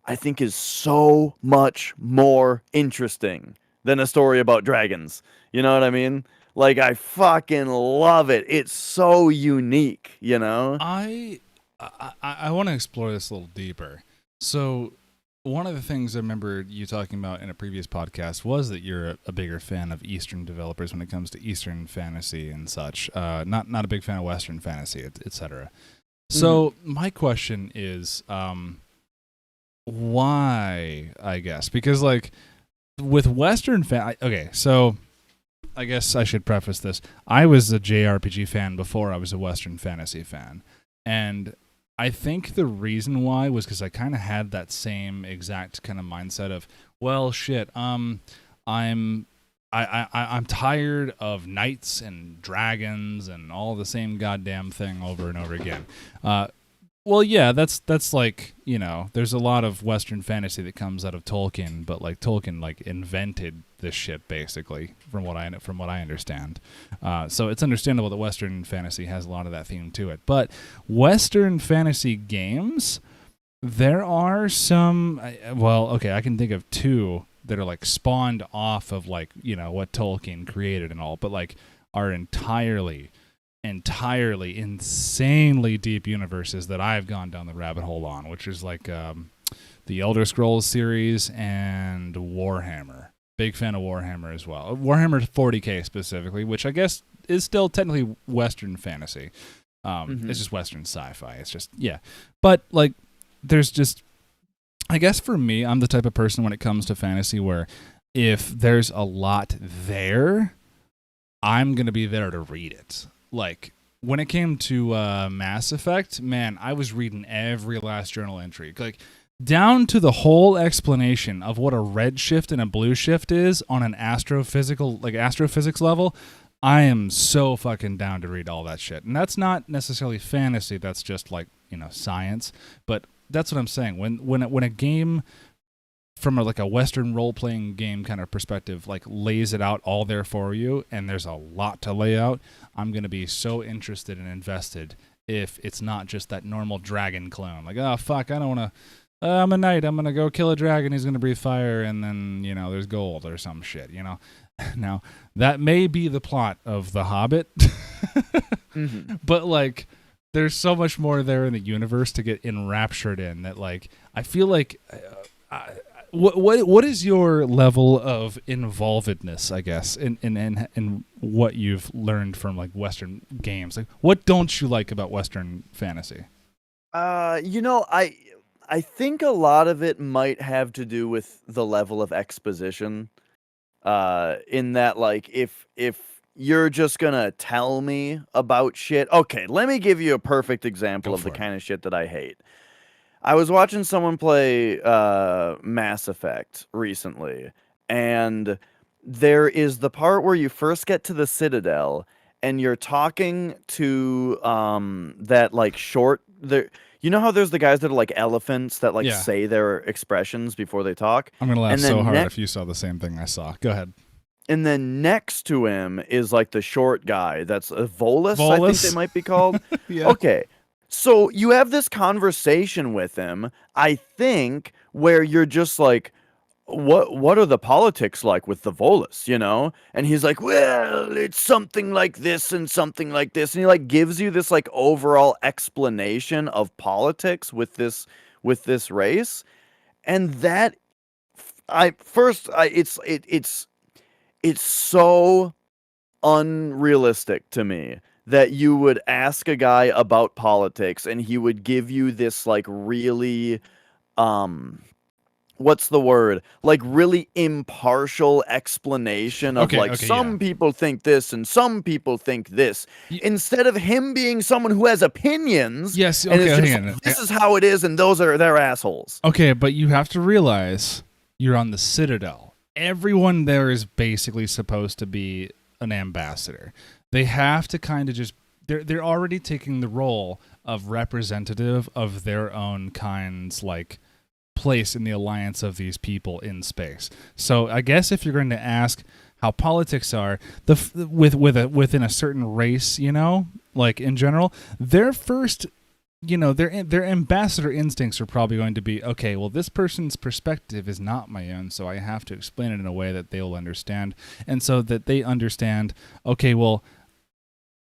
I think is so much more interesting than a story about dragons. You know what I mean? Like, I fucking love it. It's so unique, I want to explore this a little deeper. So one of the things I remember you talking about in a previous podcast was that you're a bigger fan of Eastern developers when it comes to Eastern fantasy and such. Not a big fan of Western fantasy, etc. So my question is, why, I guess? Because like with Western okay, so I guess I should preface this. I was a JRPG fan before I was a Western fantasy fan. And I think the reason why was because I kind of had that same exact kind of mindset of, well, shit, I'm tired of knights and dragons and all the same goddamn thing over and over again. Well, yeah, that's like, there's a lot of Western fantasy that comes out of Tolkien, but like Tolkien like invented this shit basically, from what I understand. So it's understandable that Western fantasy has a lot of that theme to it. But Western fantasy games, there are some. I can think of two that are like spawned off of like what Tolkien created and all, but like are entirely insanely deep universes that I've gone down the rabbit hole on, which is like the Elder Scrolls series and Warhammer. Big fan of Warhammer as well. Warhammer 40k specifically, which I guess is still technically Western fantasy. It's just Western sci-fi. It's just, yeah. But like, there's just, I guess for me, I'm the type of person when it comes to fantasy where if there's a lot there, I'm going to be there to read it. Like, when it came to Mass Effect, man, I was reading every last journal entry, like down to the whole explanation of what a red shift and a blue shift is on an astrophysics level. I am so fucking down to read all that shit. And that's not necessarily fantasy, that's just like, science. But that's what I'm saying. When a game from a Western role-playing game kind of perspective, like lays it out all there for you, and there's a lot to lay out, I'm going to be so interested and invested if it's not just that normal dragon clone. Like, oh, fuck, I don't want to... I'm a knight. I'm going to go kill a dragon. He's going to breathe fire, and then, there's gold or some shit, Now, that may be the plot of The Hobbit, Mm-hmm. but, like, there's so much more there in the universe to get enraptured in that, like, I feel like... What is your level of involvedness, I guess, in what you've learned from, like, Western games? Like, what don't you like about Western fantasy? I think a lot of it might have to do with the level of exposition. In that, like, if you're just gonna tell me about shit, okay, let me give you a perfect example of the kind of shit that I hate. I was watching someone play Mass Effect recently, and there is the part where you first get to the Citadel, and you're talking to that, like, short... You know how there's the guys that are like elephants that, like, Yeah. say their expressions before they talk? I'm going to laugh And then so hard if you saw the same thing I saw. Go ahead. And then next to him is, like, the short guy. That's a Volus, I think Volus? they might be called. Yeah. Okay. So you have this conversation with him, I think, where you're just like, what are the politics like with the Volus, And he's like, well, it's something like this and something like this. And he, like, gives you this, like, overall explanation of politics with this race. And that it's so unrealistic to me that you would ask a guy about politics and he would give you this, like, really what's the word? Like, really impartial explanation of, some people think this and some people think this. Instead of him being someone who has opinions. Yes, and okay, it's just, hang on. this is how it is and they're assholes. Okay, but you have to realize you're on the Citadel. Everyone there is basically supposed to be an ambassador. They have to kind of just... They're already taking the role of representative of their own kind's, like, place in the alliance of these people in space. So I guess if you're going to ask how politics are within a certain race, like in general, their first, their ambassador instincts are probably going to be, okay, well, this person's perspective is not my own, so I have to explain it in a way that they'll understand, and so that they understand, okay, well,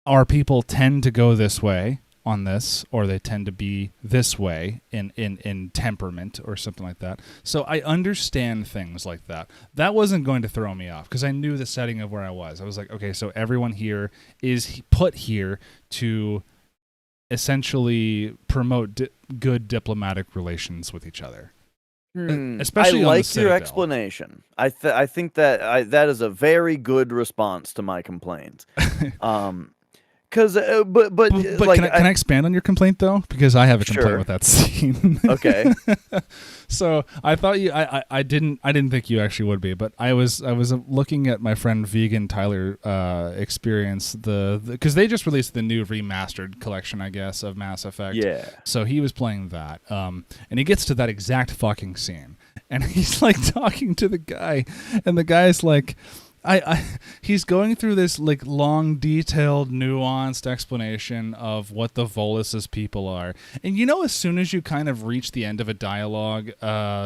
our people tend to go this way on this, or they tend to be this way in temperament or something like that. So I understand things like that. That wasn't going to throw me off because I knew the setting of where I was. I was like, okay, so everyone here is put here to essentially promote good diplomatic relations with each other. Especially I on the like your Citadel. explanation. I think that that is a very good response to my complaint. Because, but like, can I expand on your complaint though? Because I have a complaint Sure. with that scene. Okay. So I thought I didn't think you actually would be, but I was looking at my friend Vegan Tyler experience because they just released the new remastered collection, I guess, of Mass Effect. Yeah. So he was playing that, and he gets to that exact fucking scene, and he's like talking to the guy, and the guy's like. He's going through this, like, long, detailed, nuanced explanation of what the Volus's people are. And as soon as you kind of reach the end of a dialogue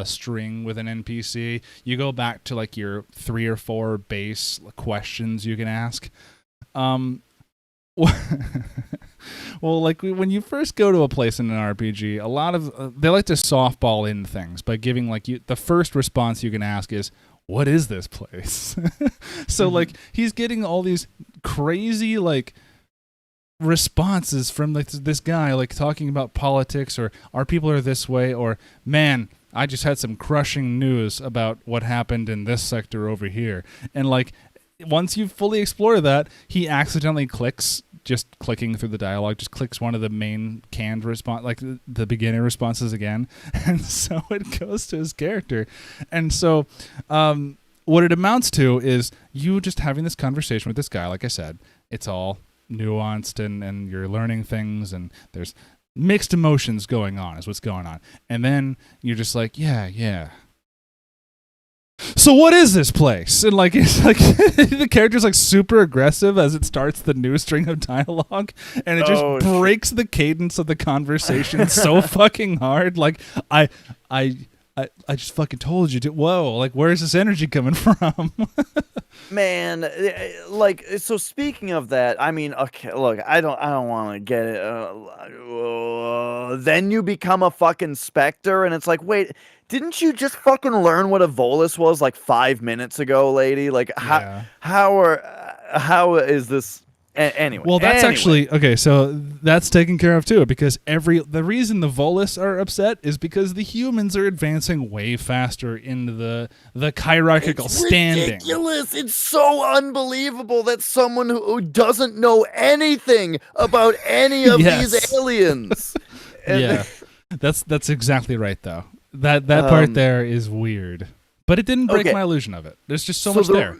string with an NPC, you go back to, like, your 3 or 4 base questions you can ask. Well, like, when you first go to a place in an RPG, a lot of they like to softball in things by giving, like, the first response you can ask is, what is this place? So like he's getting all these crazy like responses from like this guy like talking about politics or our people are this way or man, I just had some crushing news about what happened in this sector over here. And like once you fully explore that, he accidentally clicks just clicking through the dialogue, just clicks one of the main canned response, like the beginner responses again, and so it goes to his character, and so what it amounts to is you just having this conversation with this guy. Like I said, it's all nuanced, and you're learning things, and there's mixed emotions going on is what's going on, and then you're just like, yeah. So what is this place? And like it's like the character's like super aggressive as it starts the new string of dialogue, and it just breaks the cadence of the conversation so fucking hard. Like I just fucking told you to. Whoa! Like where's this energy coming from? Man, like, so speaking of that, I mean, okay, look, I don't want to get it. Then you become a fucking specter, and it's like, wait, didn't you just fucking learn what a Volus was like 5 minutes ago, lady? Like, how is this? Anyway. Well, that's actually okay. So that's taken care of too, because the reason the Volus are upset is because the humans are advancing way faster into the hierarchical standing. It's ridiculous. It's so unbelievable that someone who doesn't know anything about any of these aliens. Yeah, that's exactly right though. That part there is weird, but it didn't break my illusion of it. There's just so much there.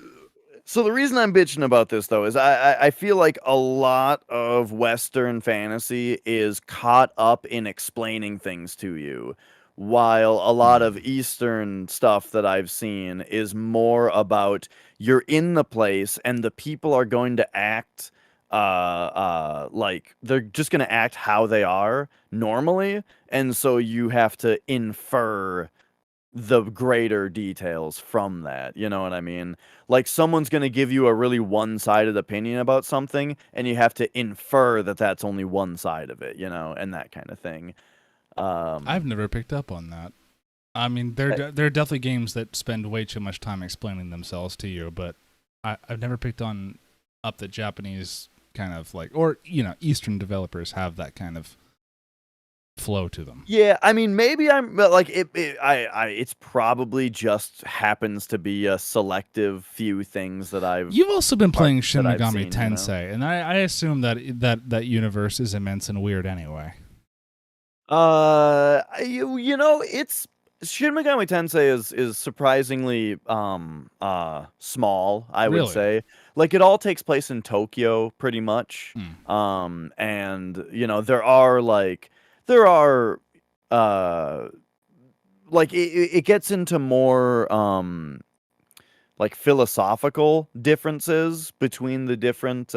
So the reason I'm bitching about this, though, is I feel like a lot of Western fantasy is caught up in explaining things to you, while a lot of Eastern stuff that I've seen is more about you're in the place and the people are going to act like they're just going to act how they are normally, and so you have to infer the greater details from that. You know what I mean? Like someone's going to give you a really one-sided opinion about something, and you have to infer that that's only one side of it, you know, and that kind of thing. I've never picked up on that. I mean, there are definitely games that spend way too much time explaining themselves to you, but I've never picked up that Japanese kind of like, or, you know, Eastern developers have that kind of flow to them. Yeah, I mean, maybe like it's probably just happens to be a selective few things that You've also been playing Shin Megami seen, Tensei, and I assume that universe is immense and weird anyway. You know, it's Shin Megami Tensei is surprisingly small, I would say. Like it all takes place in Tokyo pretty much. And you know, there are like it gets into more like philosophical differences between the different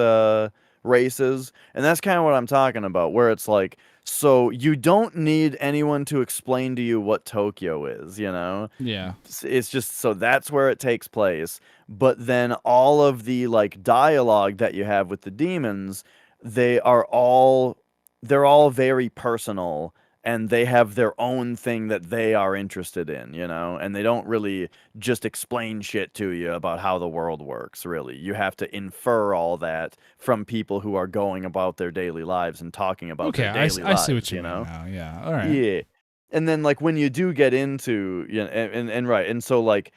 races, and that's kind of what I'm talking about, where it's like, so you don't need anyone to explain to you what Tokyo is, you know? Yeah. It's just, so that's where it takes place. But then all of the like dialogue that you have with the demons, they're all very personal, and they have their own thing that they are interested in, you know? And they don't really just explain shit to you about how the world works, really. You have to infer all that from people who are going about their daily lives and talking about their daily lives. I see what you know? mean now. Yeah, all right. Yeah. And then, like, when you do get into, you know, and right, and so, like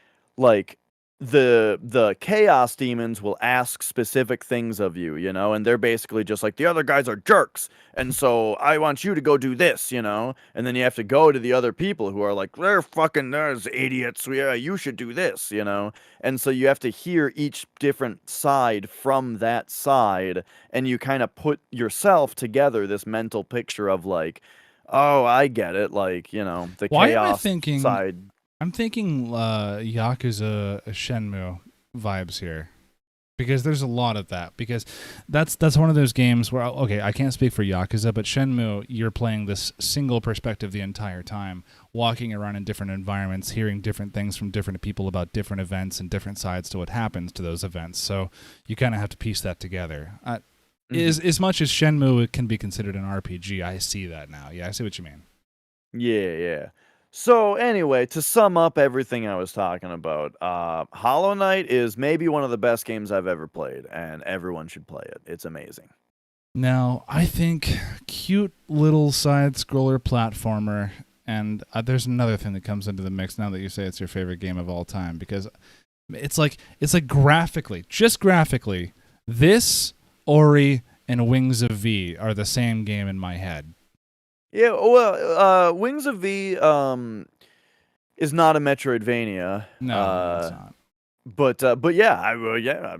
the chaos demons will ask specific things of you, you know, and they're basically just like, the other guys are jerks, and so I want you to go do this, you know, and then you have to go to the other people who are like, there's idiots, yeah, you should do this, you know, and so you have to hear each different side from that side, and you kind of put yourself together this mental picture of like, oh, I get it, like, you know, the chaos side. I'm thinking Yakuza Shenmue vibes here, because there's a lot of that. Because that's one of those games where, okay, I can't speak for Yakuza, but Shenmue, you're playing this single perspective the entire time, walking around in different environments, hearing different things from different people about different events and different sides to what happens to those events. So you kind of have to piece that together. As much as Shenmue can be considered an RPG, I see that now. Yeah, I see what you mean. Yeah. So anyway, to sum up everything I was talking about, Hollow Knight is maybe one of the best games I've ever played, and everyone should play it. It's amazing. Now, I think cute little side-scroller platformer, and there's another thing that comes into the mix now that you say it's your favorite game of all time, because it's like graphically, just graphically, this, Ori, and Wings of V are the same game in my head. Yeah, well, Wings of V is not a Metroidvania. No, it's not. But yeah,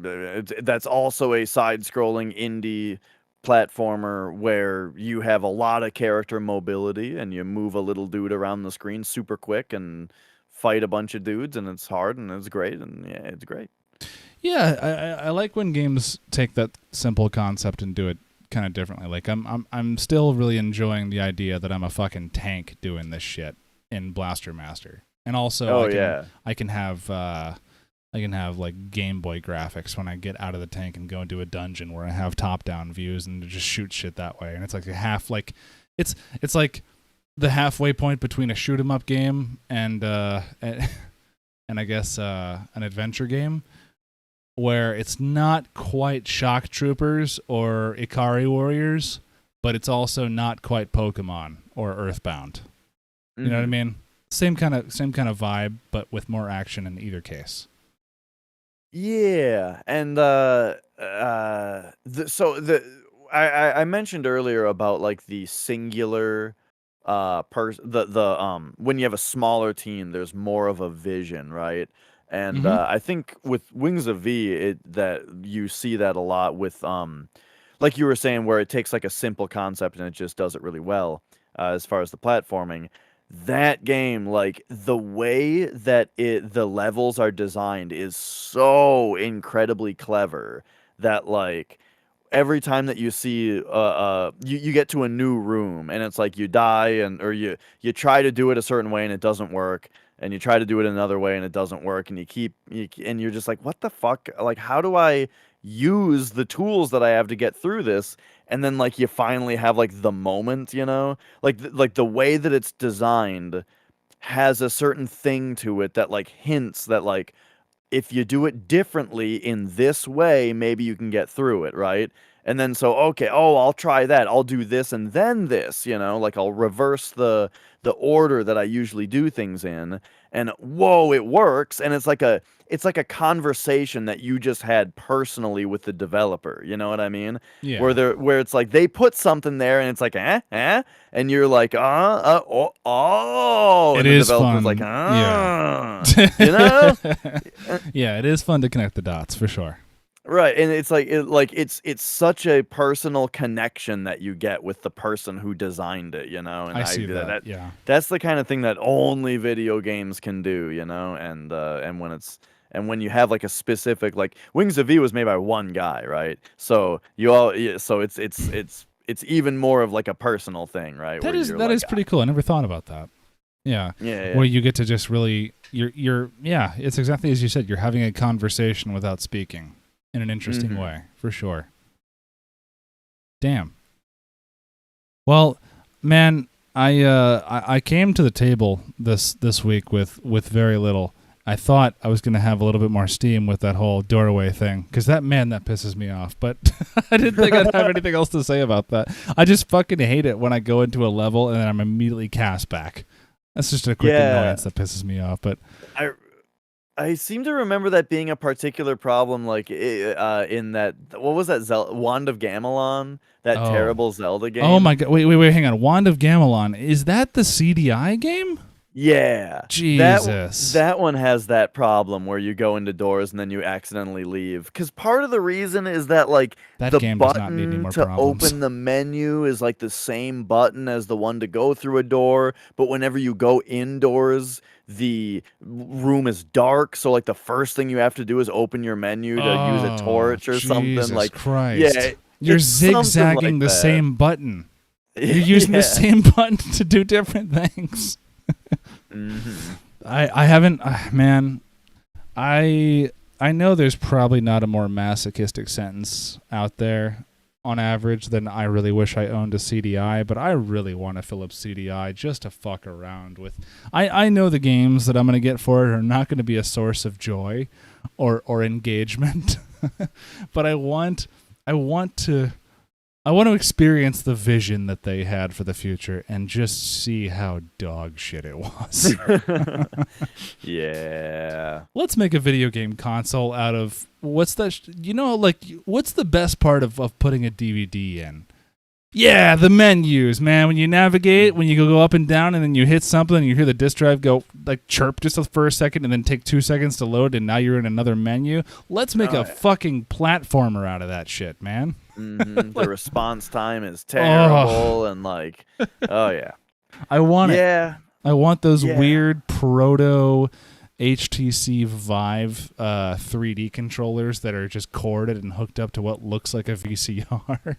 that's also a side-scrolling indie platformer where you have a lot of character mobility and you move a little dude around the screen super quick and fight a bunch of dudes, and it's hard and it's great, and yeah, it's great. Yeah, I like when games take that simple concept and do it kind of differently. Like I'm still really enjoying the idea that I'm a fucking tank doing this shit in Blaster Master, and also I can have like Game Boy graphics when I get out of the tank and go into a dungeon where I have top-down views and just shoot shit that way. And it's like it's like the halfway point between a shoot 'em up game and I guess an adventure game, where it's not quite Shock Troopers or Ikari Warriors, but it's also not quite Pokemon or Earthbound. You know what I mean? Same kind of vibe, but with more action in either case. Yeah, and I mentioned earlier about like the singular when you have a smaller team, there's more of a vision, right? And I think with Wings of V, that you see that a lot with like you were saying, where it takes like a simple concept and it just does it really well as far as the platforming. That game, like the way that the levels are designed is so incredibly clever that like every time that you see you get to a new room and it's like you die or you try to do it a certain way and it doesn't work, and you try to do it another way and it doesn't work, and and you're just like, what the fuck, like how do I use the tools that I have to get through this? And then like you finally have like the moment, like like the way that it's designed has a certain thing to it that like hints that like if you do it differently in this way, maybe you can get through it, right? And then so, okay, I'll try that. I'll do this and then this, like I'll reverse the order that I usually do things in. And whoa, it works. And it's like a conversation that you just had personally with the developer. You know what I mean? Yeah. Where it's like they put something there and it's like, and you're like, oh, It and is the developer's fun. like, Yeah. you know? Yeah, it is fun to connect the dots for sure. Right, and it's like it's such a personal connection that you get with the person who designed it, And I see that. Yeah, that's the kind of thing that only video games can do, and when you have like a specific, like Wings of V was made by one guy, right? So so it's even more of like a personal thing, right? That is pretty cool. I never thought about that. Yeah. Where you get to just really you're it's exactly as you said. You're having a conversation without speaking. In an interesting way, for sure. Damn. Well, man, I came to the table this week with very little. I thought I was going to have a little bit more steam with that whole doorway thing, because that pisses me off. But I didn't think I'd have anything else to say about that. I just fucking hate it when I go into a level and then I'm immediately cast back. That's just a quick annoyance that pisses me off. But I seem to remember that being a particular problem, like in that, what was that, Wand of Gamelon, that terrible Zelda game. Oh my god! Wait! Hang on. Wand of Gamelon, is that the CDI game? Yeah, Jesus. That one has that problem where you go into doors and then you accidentally leave. Because part of the reason is that like the game does not need any button more to problems. open the menu is like the same button as the one to go through a door, but whenever you go indoors, the room is dark, so like the first thing you have to do is open your menu to use a torch or something. Like, Christ. Yeah, you're zigzagging the same button. You're using the same button to do different things. I haven't, man. I know there's probably not a more masochistic sentence out there on average than I really wish I owned a CDI, but I really want a Philips CDI just to fuck around with. I know the games that I'm going to get for it are not going to be a source of joy or engagement, but I want to I want to experience the vision that they had for the future and just see how dog shit it was. Yeah. Let's make a video game console out of what's that? What's the best part of putting a DVD in? Yeah, the menus, man. When you navigate, when you go up and down, and then you hit something, and you hear the disk drive go like chirp just for a second, and then take 2 seconds to load, and now you're in another menu. Let's make a fucking platformer out of that shit, man. Mm-hmm. The response time is terrible, and like, oh yeah, I want it. yeah. I want those weird proto HTC Vive 3D controllers that are just corded and hooked up to what looks like a VCR.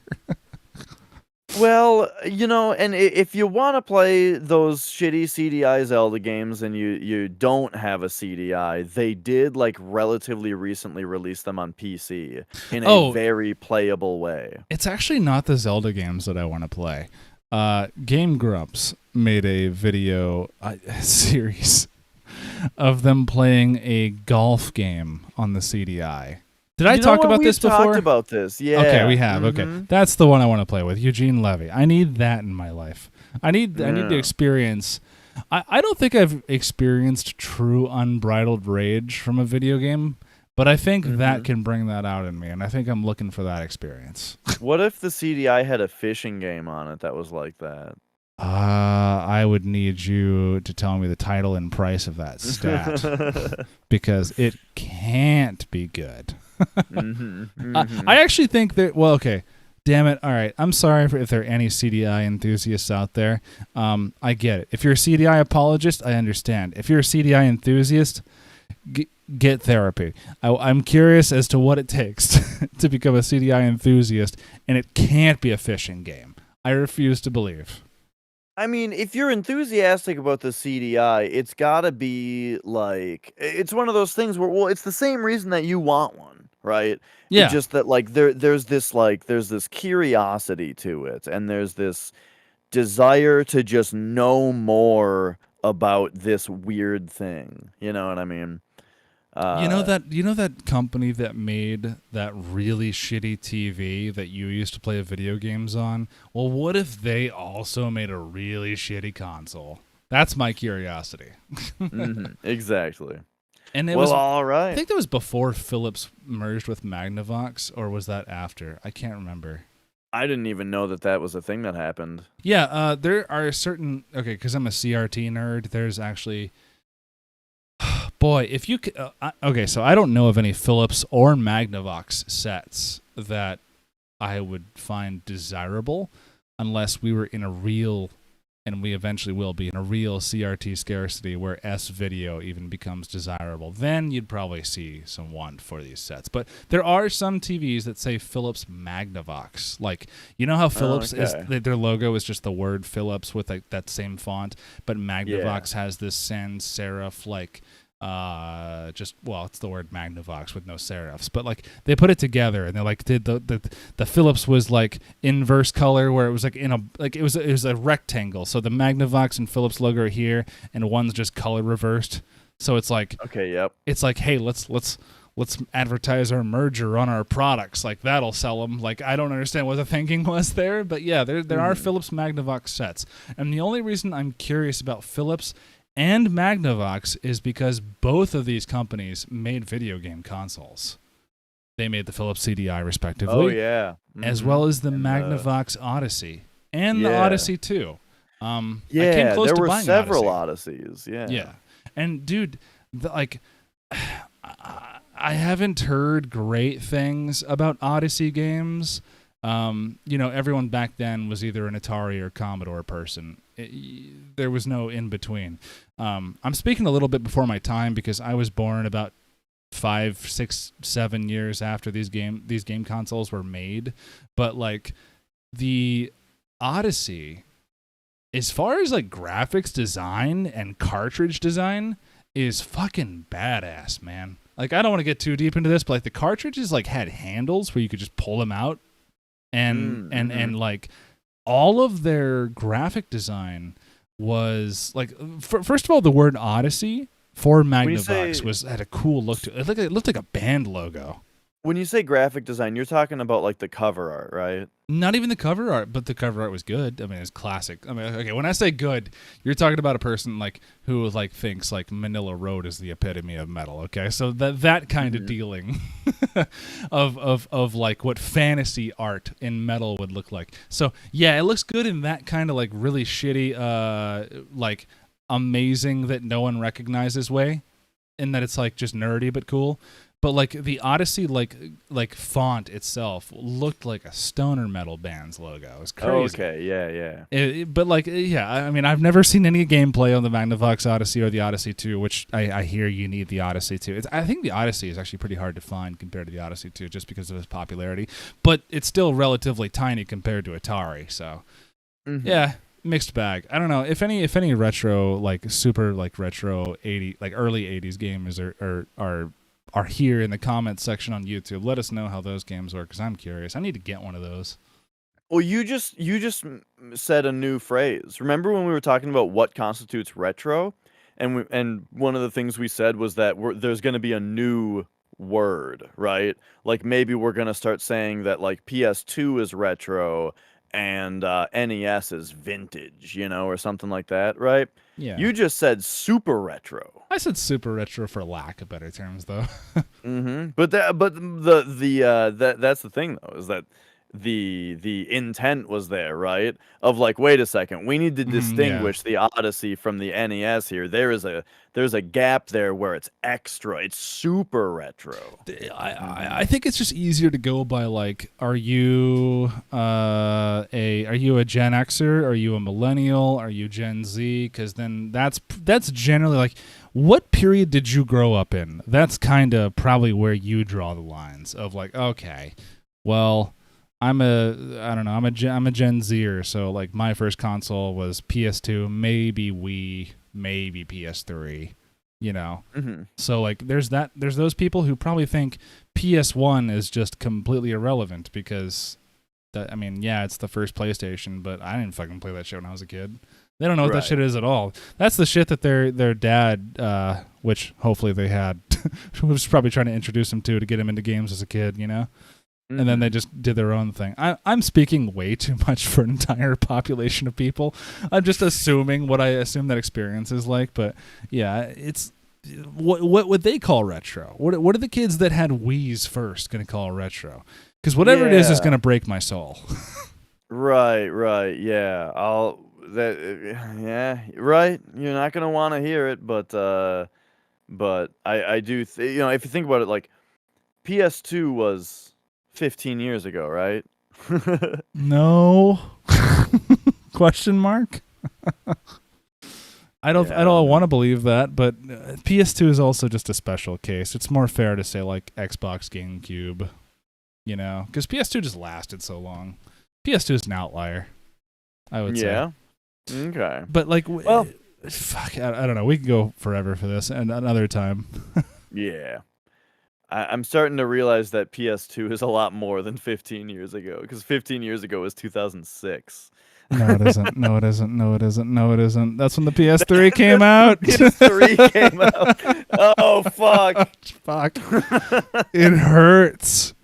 Well, and if you want to play those shitty CDI Zelda games and you don't have a CDI, they did like relatively recently release them on PC in a very playable way. It's actually not the Zelda games that I want to play. Game Grumps made a video series of them playing a golf game on the CDI. Did I talk about this before? We've talked about this, yeah. Okay, we have. Okay, that's the one I want to play with. Eugene Levy. I need that in my life. I need to experience. I don't think I've experienced true unbridled rage from a video game, but I think that can bring that out in me, and I think I'm looking for that experience. What if the CDI had a fishing game on it that was like that? I would need you to tell me the title and price of that stat because it can't be good. I actually think that. Well, okay, damn it. All right, I'm sorry if there are any CDI enthusiasts out there. I get it. If you're a CDI apologist, I understand. If you're a CDI enthusiast, get therapy. I'm curious as to what it takes to become a CDI enthusiast, and it can't be a fishing game. I refuse to believe. I mean, if you're enthusiastic about the CDI, it's got to be like, it's one of those things where, well, it's the same reason that you want one, right? Yeah. It's just that like there's this curiosity to it, and there's this desire to just know more about this weird thing. You know what I mean? You know that company that made that really shitty TV that you used to play video games on? Well, what if they also made a really shitty console? That's my curiosity. Exactly. And it was was all right. I think that was before Philips merged with Magnavox, or was that after? I can't remember. I didn't even know that was a thing that happened. Yeah, there are certain because I'm a CRT nerd. There's actually. Boy, if you okay, so I don't know of any Philips or Magnavox sets that I would find desirable unless we were in a real, and we eventually will be in a real CRT scarcity where S-video even becomes desirable. Then you'd probably see some want for these sets. But there are some TVs that say Philips Magnavox. Like, you know how Philips is, their logo is just the word Philips with like that same font, but Magnavox has this sans serif like it's the word Magnavox with no serifs, but like they put it together and they're like did the Philips was like inverse color where it was like in a like it was a rectangle, so the Magnavox and Philips logo are here and one's just color reversed, so it's like it's like, hey, let's advertise our merger on our products, like that'll sell them. Like, I don't understand what the thinking was there, but yeah, there are Philips Magnavox sets, and the only reason I'm curious about Philips and Magnavox is because both of these companies made video game consoles. They made the Philips CDI respectively. Oh yeah. As well as the Magnavox Odyssey and the Odyssey 2. I came there close to were buying several Odyssey. Odysseys. Yeah. Yeah. And dude, I haven't heard great things about Odyssey games. Everyone back then was either an Atari or Commodore person. There was no in between. I'm speaking a little bit before my time because I was born about 5, 6, 7 years after these game consoles were made. But like the Odyssey, as far as like graphics design and cartridge design, is fucking badass, man. Like, I don't want to get too deep into this, but like the cartridges like had handles where you could just pull them out. And like all of their graphic design was like first of all, the word Odyssey for Magnavox had a cool look to it. It looked like a band logo. When you say graphic design, you're talking about like the cover art, right? Not even the cover art, but the cover art was good. I mean, it's classic. I mean, okay, when I say good, you're talking about a person like who like thinks like Manila Road is the epitome of metal. Okay, so that kind of dealing of like what fantasy art in metal would look like. So yeah, it looks good in that kind of like really shitty, like amazing that no one recognizes way, in that it's like just nerdy but cool. But like the Odyssey, like font itself looked like a stoner metal band's logo. It was crazy. Okay, yeah. But like, yeah, I mean, I've never seen any gameplay on the Magnavox Odyssey or the Odyssey 2, which I hear you need the Odyssey 2. I think the Odyssey is actually pretty hard to find compared to the Odyssey 2, just because of its popularity. But it's still relatively tiny compared to Atari. So, yeah, mixed bag. I don't know if any retro like super like retro 80 like early 80s gamers are here in the comments section on YouTube. Let us know how those games work, because I'm curious. I need to get one of those. Well, you just said a new phrase. Remember when we were talking about what constitutes retro, and one of the things we said was that there's going to be a new word, right? Like maybe we're going to start saying that like PS2 is retro and NES is vintage, or something like that, right? Yeah. You just said super retro. I said super retro for lack of better terms, though. But that's the thing though, is that the intent was there, right? Of like, wait a second, we need to distinguish the Odyssey from the NES here. There's a gap there where it's extra. It's super retro. I think it's just easier to go by like, are you a Gen Xer? Are you a millennial? Are you Gen Z? Because then that's generally like, what period did you grow up in? That's kind of probably where you draw the lines of like, okay, well, I'm a Gen Zer, so like my first console was PS2, maybe Wii, maybe PS3, So like there's those people who probably think PS1 is just completely irrelevant because it's the first PlayStation, but I didn't fucking play that shit when I was a kid. They don't know what that shit is at all. That's the shit that their dad, which hopefully they had, was probably trying to introduce him to get him into games as a kid, And then they just did their own thing. I'm speaking way too much for an entire population of people. I'm just assuming what I assume that experience is like. But yeah, it's what would they call retro? What are the kids that had Wii's first going to call retro? Because whatever it is going to break my soul. Right. Yeah, right. You're not gonna want to hear it, but I do. If you think about it, like PS2 was 15 years ago, right? No. Question mark? I don't want to believe that, but PS2 is also just a special case. It's more fair to say like Xbox, GameCube, because PS2 just lasted so long. PS2 is an outlier, I would say. Yeah. Okay. But like, fuck, I don't know. We can go forever for this and another time. Yeah. I'm starting to realize that PS2 is a lot more than 15 years ago, because 15 years ago was 2006. No, it isn't. No, it isn't. No, it isn't. No, it isn't. That's when the PS3 came out. PS3 came out. Oh, fuck. Fuck. It hurts.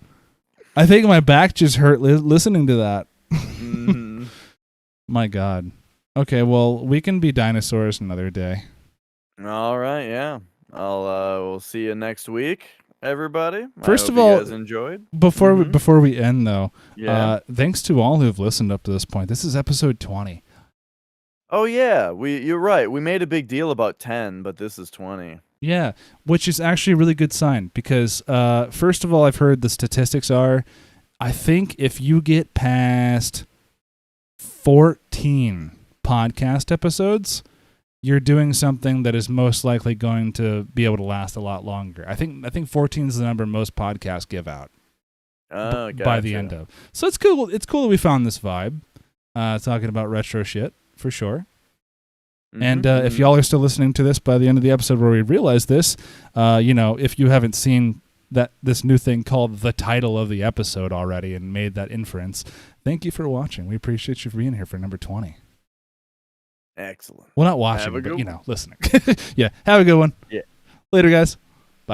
I think my back just hurt listening to that. My God. Okay, well, we can be dinosaurs another day. All right, yeah. We'll see you next week, everybody. First of all, you guys enjoyed. Before we end though, thanks to all who have listened up to this point. This is episode 20. Oh yeah, you're right. We made a big deal about 10, but this is 20. Yeah, which is actually a really good sign because first of all, I've heard the statistics are, I think if you get past 14 podcast episodes, you're doing something that is most likely going to be able to last a lot longer. I think 14 is the number most podcasts give out. Oh, gotcha. By the end of. So it's cool. It's cool that we found this vibe. Talking about retro shit for sure. And if y'all are still listening to this by the end of the episode where we realize this, if you haven't seen this new thing called the title of the episode already and made that inference, thank you for watching. We appreciate you for being here for number 20. Excellent. Well, not watching, but listening. Yeah, have a good one. Yeah. Later, guys.